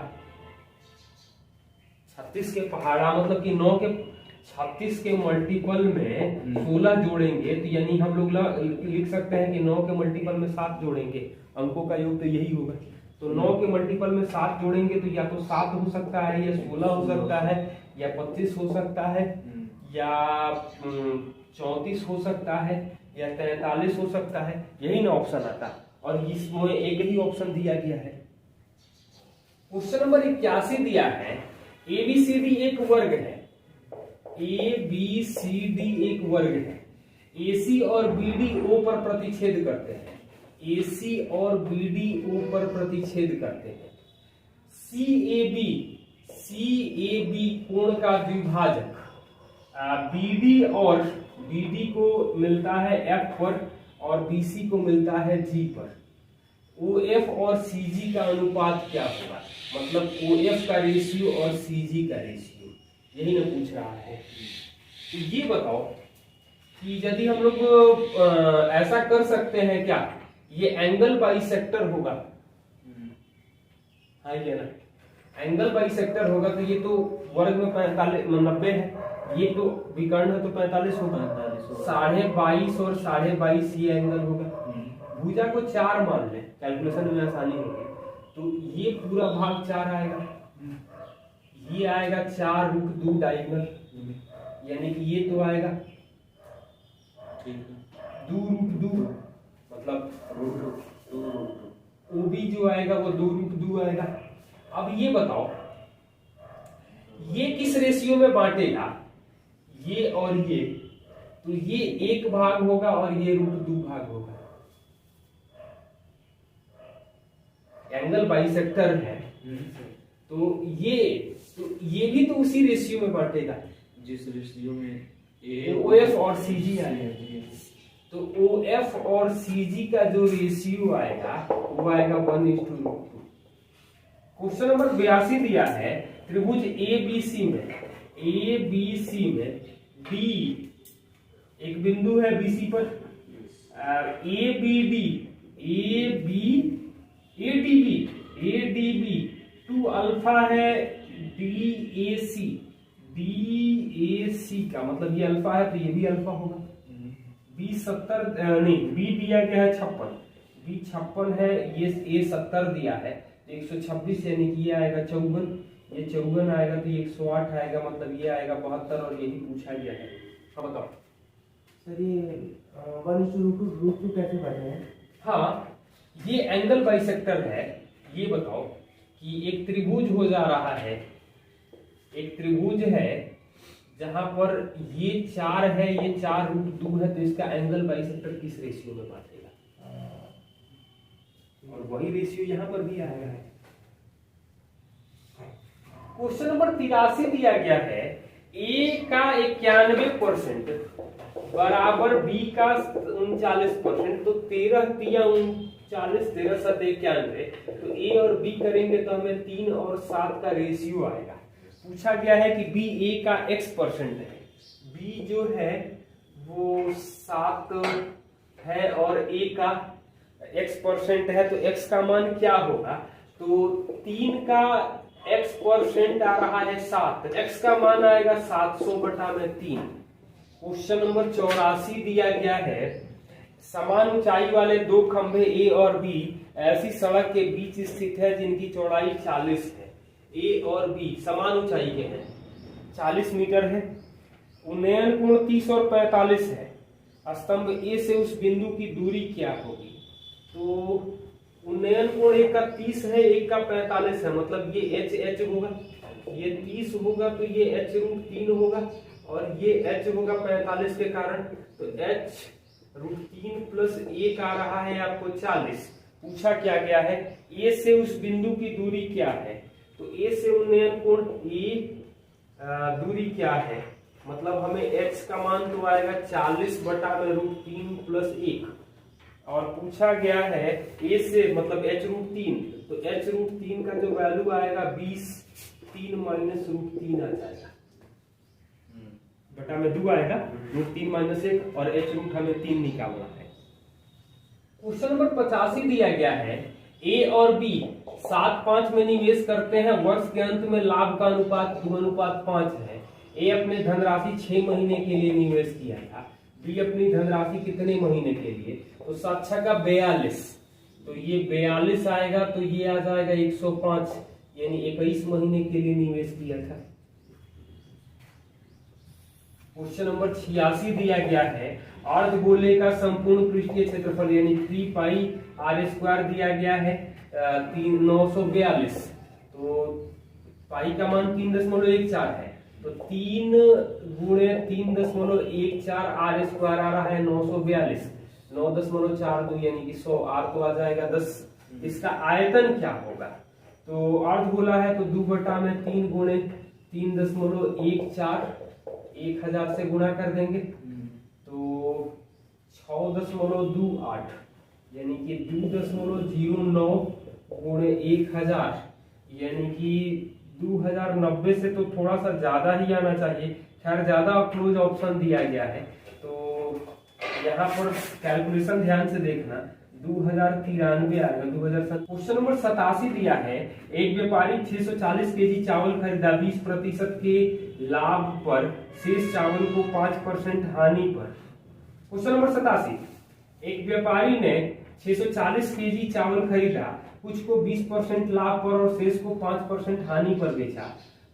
36 के पहाड़ा मतलब कि 9 के 36 के मल्टीपल में 16 जोड़ेंगे तो यानी हम लोग लिख सकते हैं कि 9 के मल्टीपल में 7 जोड़ेंगे, अंकों का योग तो यही होगा। तो 9 के मल्टीपल में 7 जोड़ेंगे तो या तो 7 हो सकता है, या 16 हो सकता है, या 25 हो सकता है, या 34 हो सकता है, या 43 हो सकता है, यही ना ऑप्शन आता। और इसमें एक ही ऑप्शन दिया गया है। क्वेश्चन नंबर 81 दिया है, ABCD एक वर्ग है, ABCD एक वर्ग है, AC और BD O पर प्रतिच्छेद करते हैं, AC और BD O पर प्रतिच्छेद करते हैं। CAB कोण का द्विभाजक, BD को मिलता है F पर और BC को मिलता है G पर। OF और CG का अनुपात क्या होगा, मतलब OF का रेशियो और CG का रेशियो, यही ना पूछ रहा है। तो ये बताओ कि यदि हम लोग ऐसा कर सकते हैं क्या, ये एंगल बाइसेक्टर होगा, हाँ ये ना एंगल बाइसेक्टर होगा, तो ये तो वर्ग में 45 90 है, ये तो विकर्ण है तो 45 होगा, 22.5 और 22.5 ये एंगल होगा। भुजा को 4 मान ले, कैलकुलेशन में आसानी होगी, तो ये पूरा भाग 4 आएगा, ये आएगा 4√2 डायगोनल, यानी कि ये तो आएगा 2√2, मतलब OB जो आएगा वो 2√2 आएगा। अब ये बताओ ये किस रेशियो में बांटेगा, ये और ये, तो ये 1 भाग होगा और ये √2 भाग होगा। एंगल बाइसेक्टर है तो ये भी तो उसी रेशियो में बांटेगा जिस रेशियो में OF और CG आएगा। तो OF और CG का जो रेशियो आएगा वो आएगा 1:2। क्वेश्चन नंबर 82 दिया है, त्रिभुज ABC में B एक बिंदु है BC पर, ADB 2 अल्फा है, DAC का मतलब ये अल्फा है तो ये भी अल्फा होगा। B 70 नहीं, B दिया गया है 56, बी 56 है, ये ए 70 दिया है, तो 126 यानी कि ये आएगा 54, ये 54 आएगा तो ये 108 आएगा, मतलब ये आएगा 72 और यही पूछा गया है। हाँ बताओ सर ये 1/√2 कैसे बन रहे हैं? हाँ, ये एंगल बाइसेक्टर है। ये बताओ कि एक त्रिभुज हो जा रहा है, एक त्रिभुज है जहां पर ये 4 है, ये 4√2 है, तो इसका एंगल बाइसेक्टर किस रेशियो में बांटेगा? और वही रेशियो यहां पर भी आया है। क्वेश्चन नंबर 83 दिया गया है, ए का 91% बराबर बी का 39%, तो 13 तिया 39, 13 7 91, तो ए और बी करेंगे तो हमें 3 और 7 का रेशियो आएगा। पूछा गया है कि बी ए का x% है, बी जो है वो 7 है और ए का x% है, तो x का मान क्या होगा? तो 3 का x% आ रहा है 7, x का मान आएगा 700/3। क्वेश्चन नंबर 84 दिया गया है, समान ऊंचाई वाले दो खंभे ए और बी ऐसी सड़क के बीच स्थित है जिनकी चौड़ाई 40 है। ए और बी समान ऊंचाई के हैं, 40 मीटर है, उन्नयन कोण 30 और 45 है। स्तंभ ए से उस बिंदु की दूरी क्या होगी? तो उन्नयन कोण एक का 30 है, एक का 45 है, मतलब ये h होगा, ये 30 होगा तो ये h√3 होगा और ये h होगा 45 के कारण, तो h√3 प्लस 1 आ रहा है आपको 40। पूछा क्या गया है, ए से उस बिंदु की दूरी क्या है? तो ए से उन्नयन कोण ए दूरी क्या है, मतलब हमें h का मान तो आएगा 40/√3 प्लस 1, और पूछा गया है ए से मतलब h√3, तो h√3 का जो वैल्यू आएगा 20, 3 माइनस √3 आ जाएगा, बटा में 2 आएगा, √3 माइनस 1 और h रूट हमें 3 निकालना है। क्वेश्चन नंबर 85 दिया गया है, ए और बी 7-5 में निवेश करते हैं, वर्ष के अंत में लाभ का अनुपात 2:5 है। ए अपने धनराशि 6 महीने के लिए निवेश किया था, बी अपनी धनराशि कितने महीने के लिए? तो 7 का 42, तो ये 42 आएगा, तो ये आ जाएगा 105, यानी 21 महीने के लिए निवेश किया था। क्वेश्चन नंबर 86 दिया गया है, अर्धगोले का संपूर्ण पृष्ठीय क्षेत्रफल यानी 3πr² दिया गया है 942, तो पाई का मान 3.14 है, तो 3 × 3.14 r² आ रहा है 942, 9.42 यानी कि 100, r तो आ जाएगा 10। इसका आयतन क्या होगा? तो अर्धगोला है तो 2/3 × 3.14, 1000 से गुणा कर देंगे तो 6.28 यानी कि 2.09 × 1000 यानी कि 2090 से तो थोड़ा सा ज्यादा ही आना चाहिए, खैर ज्यादा क्लोज ऑप्शन दिया गया है, तो यहाँ पर कैलकुलेशन ध्यान से देखना, 2093 आएगा 2007। क्वेश्चन नंबर 87 दिया है, एक व्यापारी 640 केजी चावल खरीदा, 20% के लाभ पर शेष चावल को 5% हानि पर। क्वेश्चन नंबर 87, एक व्यापारी ने 640 केजी चावल खरीदा, कुछ को 20% लाभ पर और शेष को 5% हानि पर बेचा।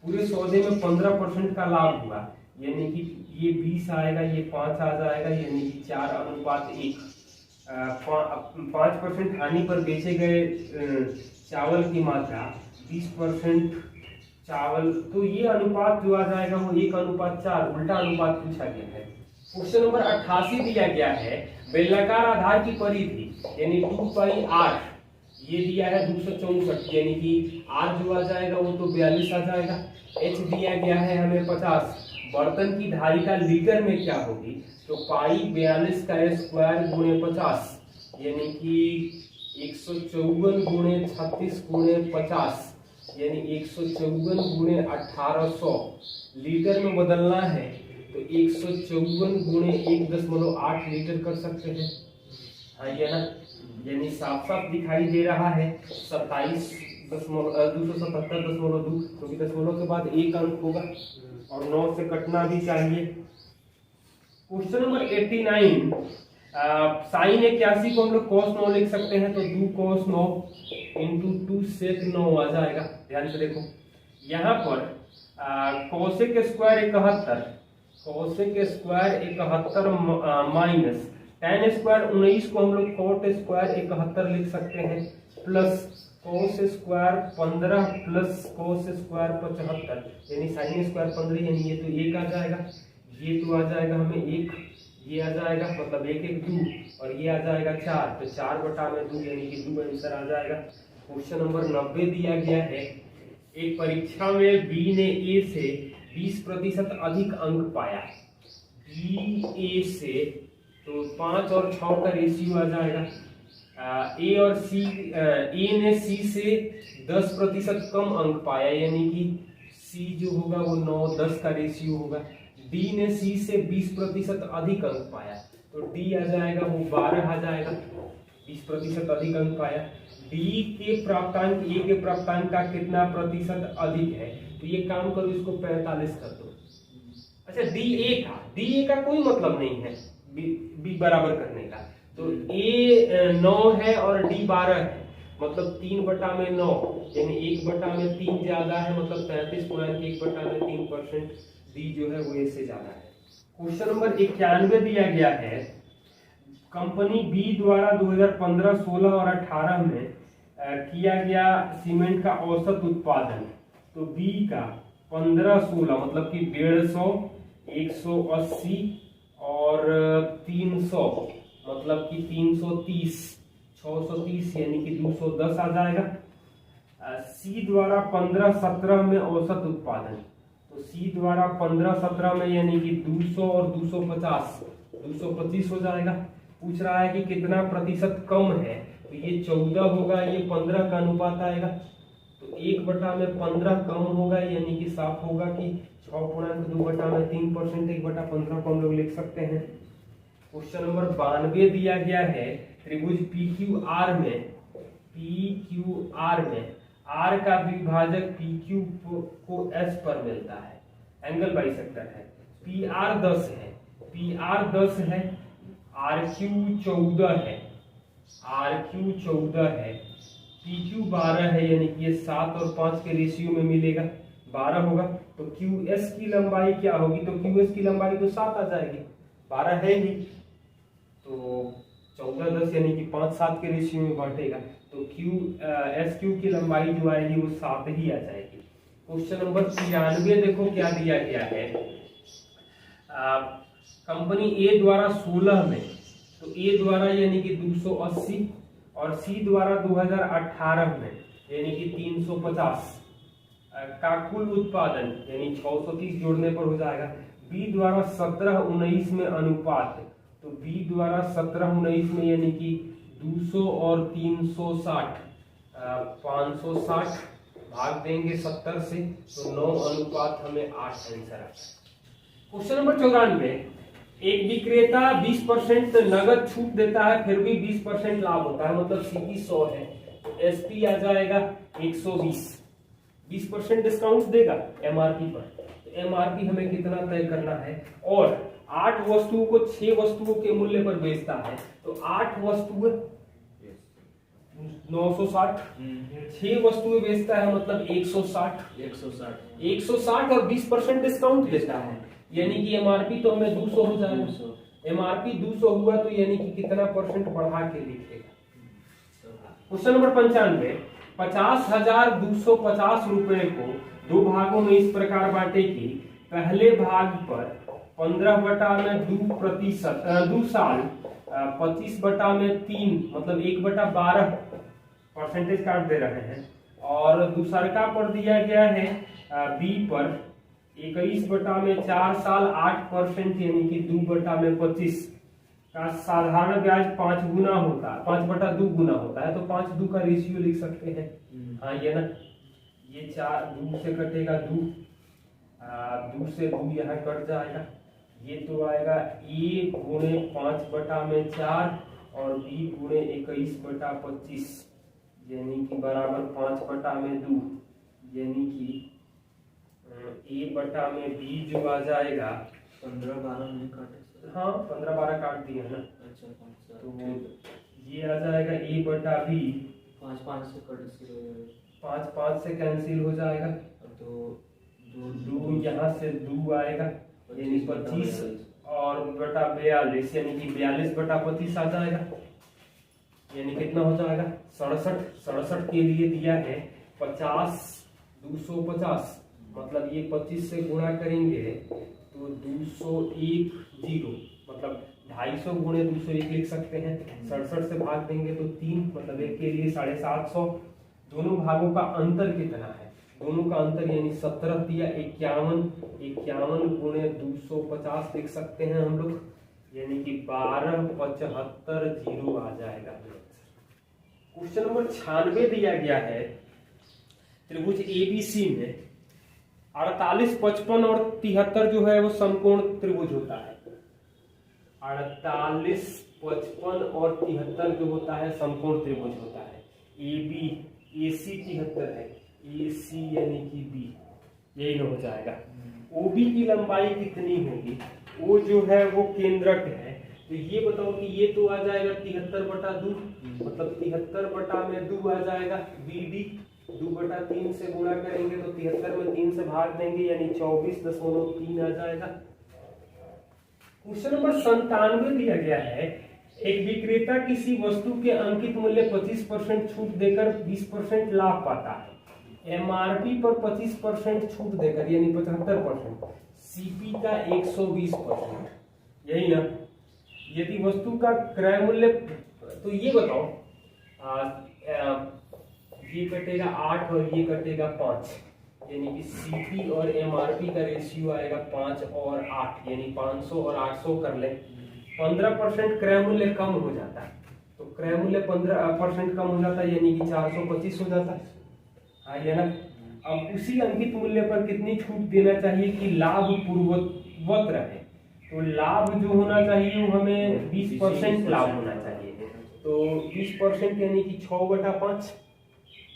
पूरे सौदे में 15% का लाभ हुआ, यानी कि ये 20 आएगा, ये 5 आ जाएगा, यानी कि 4:1। 5% हानि पर बेचे गए चावल की मात्रा 20% चावल, तो ये अनुपात जो आ जाएगा वो 1:4, उल्टा अनुपात पूछा गया है। क्वेश्चन नंबर 88 दिया गया है, बेलनाकार आधार की परिधि यानी 2πr ये दिया है 264, यानी कि r जो आ जाएगा वो तो 42 आ जाएगा, h दिया गया है हमें 50। बर्तन की धारिता लीटर में क्या होगी? तो पाई 42 का स्क्वायर × 50 यानी कि 154 × 36 × 50 यानी 154 × 1800 लीटर में बदलना है, तो 154 × 1.8 लीटर कर सकते हैं। हाँ ये ना, यानी साफ साफ दिखाई दे रहा है 277.2, क्योंकि दशमलव के बाद एक अंक होगा और 9 से कटना भी चाहिए। क्वेश्चन नंबर 89, साइन 81 को हम लोग cos 9 लिख सकते हैं, तो 2 cos 9 इंटू 2 sec 9 आ जाएगा। ध्यान से देखो यहाँ पर cosec square 71, cosec square 71 minus tan square 19 को हम लोग कोट स्क्वायर 71 लिख सकते हैं, plus cos square 15 plus cos square 75 यानी साइन स्क्वायर 15, यानी ये तो 1 आ जाएगा, ये तो आ जाएगा हमें 1, ये आ जाएगा मतलब 1 1 2 और ये आ जाएगा 4, तो 4/2 यानी कि 2 आंसर आ जाएगा। क्वेश्चन नंबर 90 दिया गया है, एक परीक्षा में बी ने ए से 20% अधिक अंक पाया, बी ए से, तो 5 और 6 का रेशियो आ जाएगा। ए और सी, ए ने सी से 10% कम अंक पाया, यानी कि सी जो होगा वो 9-10 का रेशियो होगा। डी ने सी से 20% अधिक अंक पाया, तो डी आ जाएगा वो 12 आ जाएगा, 20% अधिक अंक पाया। डी के प्राप्तांक ए के प्राप्तांक का कितना प्रतिशत अधिक है, तो ये काम करो, इसको 45 कर दो। अच्छा डी ए का कोई मतलब नहीं है बी बराबर करने का, तो ए 9 है और डी 12 है, मतलब 3/9 यानी 1/3 ज्यादा है, मतलब 33.1/3% डी जो है वो ए से ज्यादा है। क्वेश्चन नंबर 91 दिया गया है, कंपनी बी द्वारा 2015, 16 और 18 में किया गया सीमेंट का औसत उत्पादन, तो बी का 15-16 मतलब कि 150, 180 और 300 मतलब कि 330, 630 यानी कि 210 आ जाएगा। सी द्वारा 15-17 में औसत उत्पादन, तो सी द्वारा 15-17 में यानी कि 200 और 250, 225 हो जाएगा। पूछ रहा है कि कितना प्रतिशत कम है, तो ये 14 होगा, ये 15 का अनुपात आएगा, तो 1/15 कम होगा, यानी कि साफ होगा कि 6.2/3%, 1/15 को हम लोग लिख सकते हैं। क्वेश्चन नंबर 92 दिया गया है, त्रिभुज PQR में R का विभाजक PQ को S पर मिलता है, एंगल बाइसेक्टर है, PR 10 है, PR 10 है, RQ 14 है, RQ 14 है, PQ 12 है, यानी कि ये 7 और 5 के रेशियो में मिलेगा, 12 होगा, तो QS की लंबाई क्या होगी, तो QS की लंबाई तो 7 आ जाएगी, 12 है ही, तो 14-10 यानी कि 5-7 के रेशियो में बांटेगा, तो SQ की लंबाई जो आएगी वो 7 ही आ जाएगी। क्वेश्चन नंबर 93 देखो क्या दिया गया है, कंपनी ए द्वारा 16 में, तो ए द्वारा यानी कि 280 और सी द्वारा 2018 में यानी कि 350 का कुल उत्पादन यानी 630 जोड़ने पर हो जाएगा। बी द्वारा 17-19 में अनुपात, तो बी द्वारा 17-19 में यानी कि 200 और 360, 560 भाग देंगे 70 से, तो 9 अनुपात हमें 8 आंसर आता है। क्वेश्चन नंबर 94, एक विक्रेता 20% नगद छूट देता है, फिर भी 20% लाभ होता है, मतलब सीपी 100 है, तो एसपी आ जाएगा 120, 20% डिस्काउंट देगा एमआरपी पर, तो एमआरपी हमें कितना तय करना है, और 8 वस्तुओं को 6 वस्तुओं के मूल्य पर बेचता है, तो 8 वस्तुएं 960, 6 वस्तुएं बेचता है मतलब 160 और 20% डिस्काउंट देता है, यानी कि एमआरपी तो हमें 200 हो जाएगा, एमआरपी 200 हुआ तो यानी कि कितना परसेंट बढ़ा के लिखेगा। क्वेश्चन नंबर 95, 50,250 रुपए को 2 भागों में इस प्रकार बांटे कि पहले भाग पर 15/2 साल, 25/3 मतलब 1/12 परसेंटेज काट दे रहे हैं, और दूसरका पर दिया गया है बी पर 21/4 साल 8% यानी कि 2/25 का साधारण ब्याज 5 गुना होता है, 5/2 गुना होता है, तो 5-2 का रेशियो लिख सकते हैं। हाँ ये ना, ये 4 2 से कटेगा 2, 2 से 2 यहाँ कट जाएगा, ये तो आएगा A गुणे 5/4 और B गुणे 21/25 यानी कि बराबर 5/2, यानी कि A/B जो आ जाएगा 15-12 नहीं काटे हाँ 15-12 काट दिए है ना, अच्छा 5 तो ये आ जाएगा a बटा b। 5 से कैंसिल हो जाएगा। 5 से कैंसिल हो जाएगा, तो 2 यहाँ से 2 आएगा यानी 25 और बटा 42 यानी कि 42 बटा 25 आ जाएगा, यानी कितना हो जाएगा 67। 67 के लिए दिया है 50 250, मतलब ये 25 से गुणा करेंगे तो 201 0, मतलब 250 गुणे 201 लिख सकते हैं। 67 से भाग देंगे तो 3, मतलब एक के लिए 750। दोनों भागों का अंतर कितना है, दोनों का अंतर यानी 17 दिया 51, 51 गुणे 250 लिख सकते हैं हम लोग, यानी कि 1275 0 आ जाएगा। क्वेश्चन नंबर 96 दिया गया है त्रिभुज एबीसी में 48, 55 और 73 जो है वो समकोण त्रिभुज होता है। 48, 55 और 73 जो होता है समकोण त्रिभुज होता है। AC 73 है, AC यानी कि B, यही हो जाएगा। OB की लंबाई कितनी होगी, वो जो है वो केंद्रक है, तो ये बताओ कि ये तो आ जाएगा 73 बटा 2, मतलब 73 बटा में 2 आ जाएगा। BD 2 बटा 3 से गुणा करेंगे तो 73 में 3 से भाग देंगे यानी 24.3 आ जाएगा। क्वेश्चन नंबर 97 दिया गया है, एक विक्रेता किसी वस्तु के अंकित मूल्य 25% छूट देकर 20% लाभ पाता है। MRP पर 25% छूट देकर यानी 75%, CP का 120%, यही ना। यदि वस्तु का क्रय मूल्य, तो ये बताओ ये कटेगा 8 और ये कटेगा 5, यानी कि CP और MRP का रेशियो आएगा 5 और 8, यानी 500 और 800 कर ले। 15% क्रय मूल्य कम हो जाता है, तो क्रय मूल्य 15% कम हो जाता है यानी कि 425 हो जाता है, ये ना। अब उसी अंकित मूल्य पर कितनी छूट देना चाहिए कि लाभ पूर्ववत रहे, तो लाभ जो होना चाहिए वो हमें 20% लाभ होना चाहिए, तो 20% यानी कि 6 बटा 5,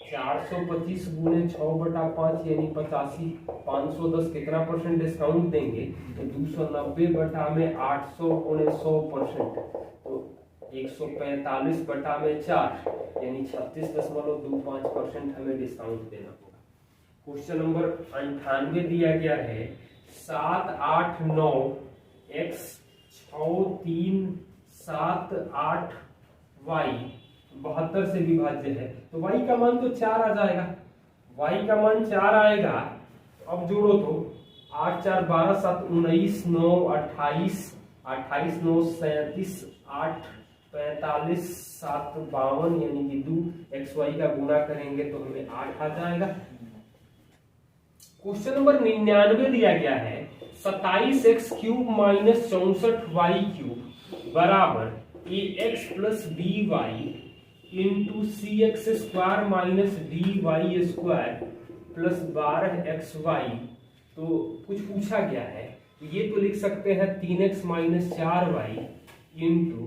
425 गुणे 6 बटा 5 यानी 85, 510 कितना परसेंट डिस्काउंट देंगे तो 290 बटा में 800 गुणे 100%, तो 145 बटा में 4 यानी 36.25% हमें डिस्काउंट देना होगा। क्वेश्चन नंबर 98 दिया गया है 7, 8, 9 x 6, 3, 7, 8 y 72 से विभाज्य है, तो y का मान तो 4 आ जाएगा, y का मान 4 आएगा। अब जोड़ो तो 8, 4, 12, 7, 19, 9, 28, 28, 9, 37, 8, 45, 7, 52 यानी कि 2 xy का गुणा करेंगे तो हमें 8 आ जाएगा। क्वेश्चन नंबर 99 दिया गया है 27x cube minus 64y cube बराबर ax plus by into CX square minus dy square plus 12xy, तो कुछ पूछा गया है, तो ये तो लिख सकते हैं 3x minus 4y into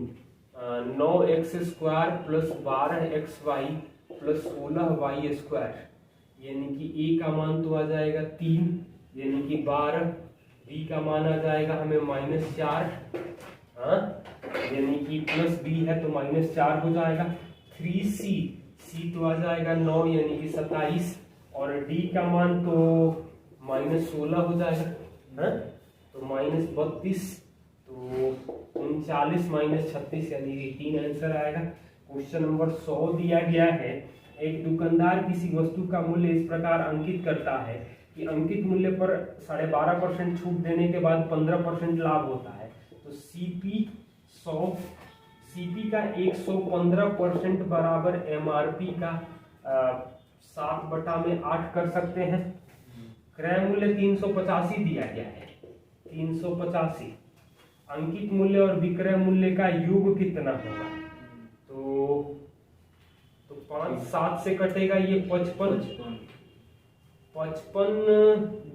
9x square plus 12xy plus 16y square, यानी कि a का मान तो आ जाएगा 3 यानी कि 12, b का मान आ जाएगा हमें -4, हाँ यानी कि प्लस b है तो -4 हो जाएगा। 3c तो आ जाएगा 9 यानी कि 27 और d का मान तो -16 हो जाएगा, हाँ तो -32, तो 39 -36 यानी कि 3 आंसर आएगा। क्वेश्चन नंबर 100 दिया गया है, एक दुकानदार किसी वस्तु का मूल्य इस प्रकार अंकित करता है कि अंकित मूल्य पर 12.5% छूट देने के बाद 15% लाभ होता है, तो CP का 115% बराबर MRP का 7 बटा में 8 कर सकते हैं। क्रय मूल्य 385 दिया गया है, 385, अंकित मूल्य और विक्रय मूल्य का योग कितना होगा, तो 5, 7 से कटेगा ये 55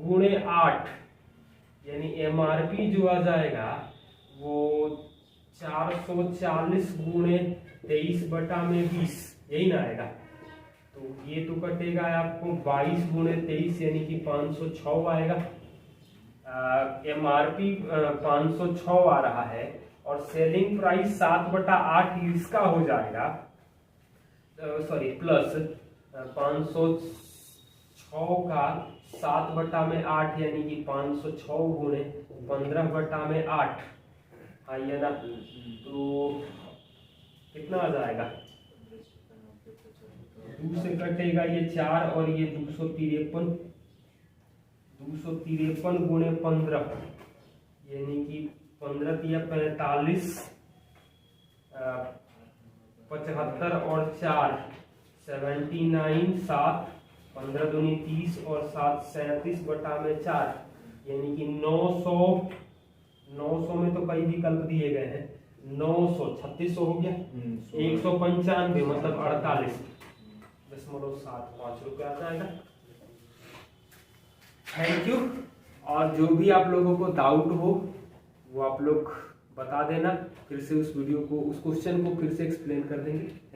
गुणे 8 यानी MRP जो आ जाएगा वो 440 गुणे 23 बटा में 20, यही ना आएगा, तो ये तो कटेगा आपको 22 गुणे 23 यानी कि 506 आएगा। MRP 506 आ रहा है और सेलिंग प्राइस 7/8 इसका हो जाएगा, सॉरी प्लस 506 का 7/8 यानी कि 506 गुणे 15/8 आइए ना, तो कितना आ जाएगा, 2 से कटेगा ये 4 और ये 253 गुणे 15 यानी कि 15 या 45, 75 और 4 79, 7 15 दूनी 30 और 7 37/4 यानी कि 900 में तो कई विकल्प दिए गए हैं, 900 3600 हो गया, 195 मतलब 48.75 रुपये आ जाएगा। Thank you. और जो भी आप लोगों को डाउट हो वो आप लोग बता देना, फिर से उस वीडियो को, उस क्वेश्चन को फिर से एक्सप्लेन कर देंगे।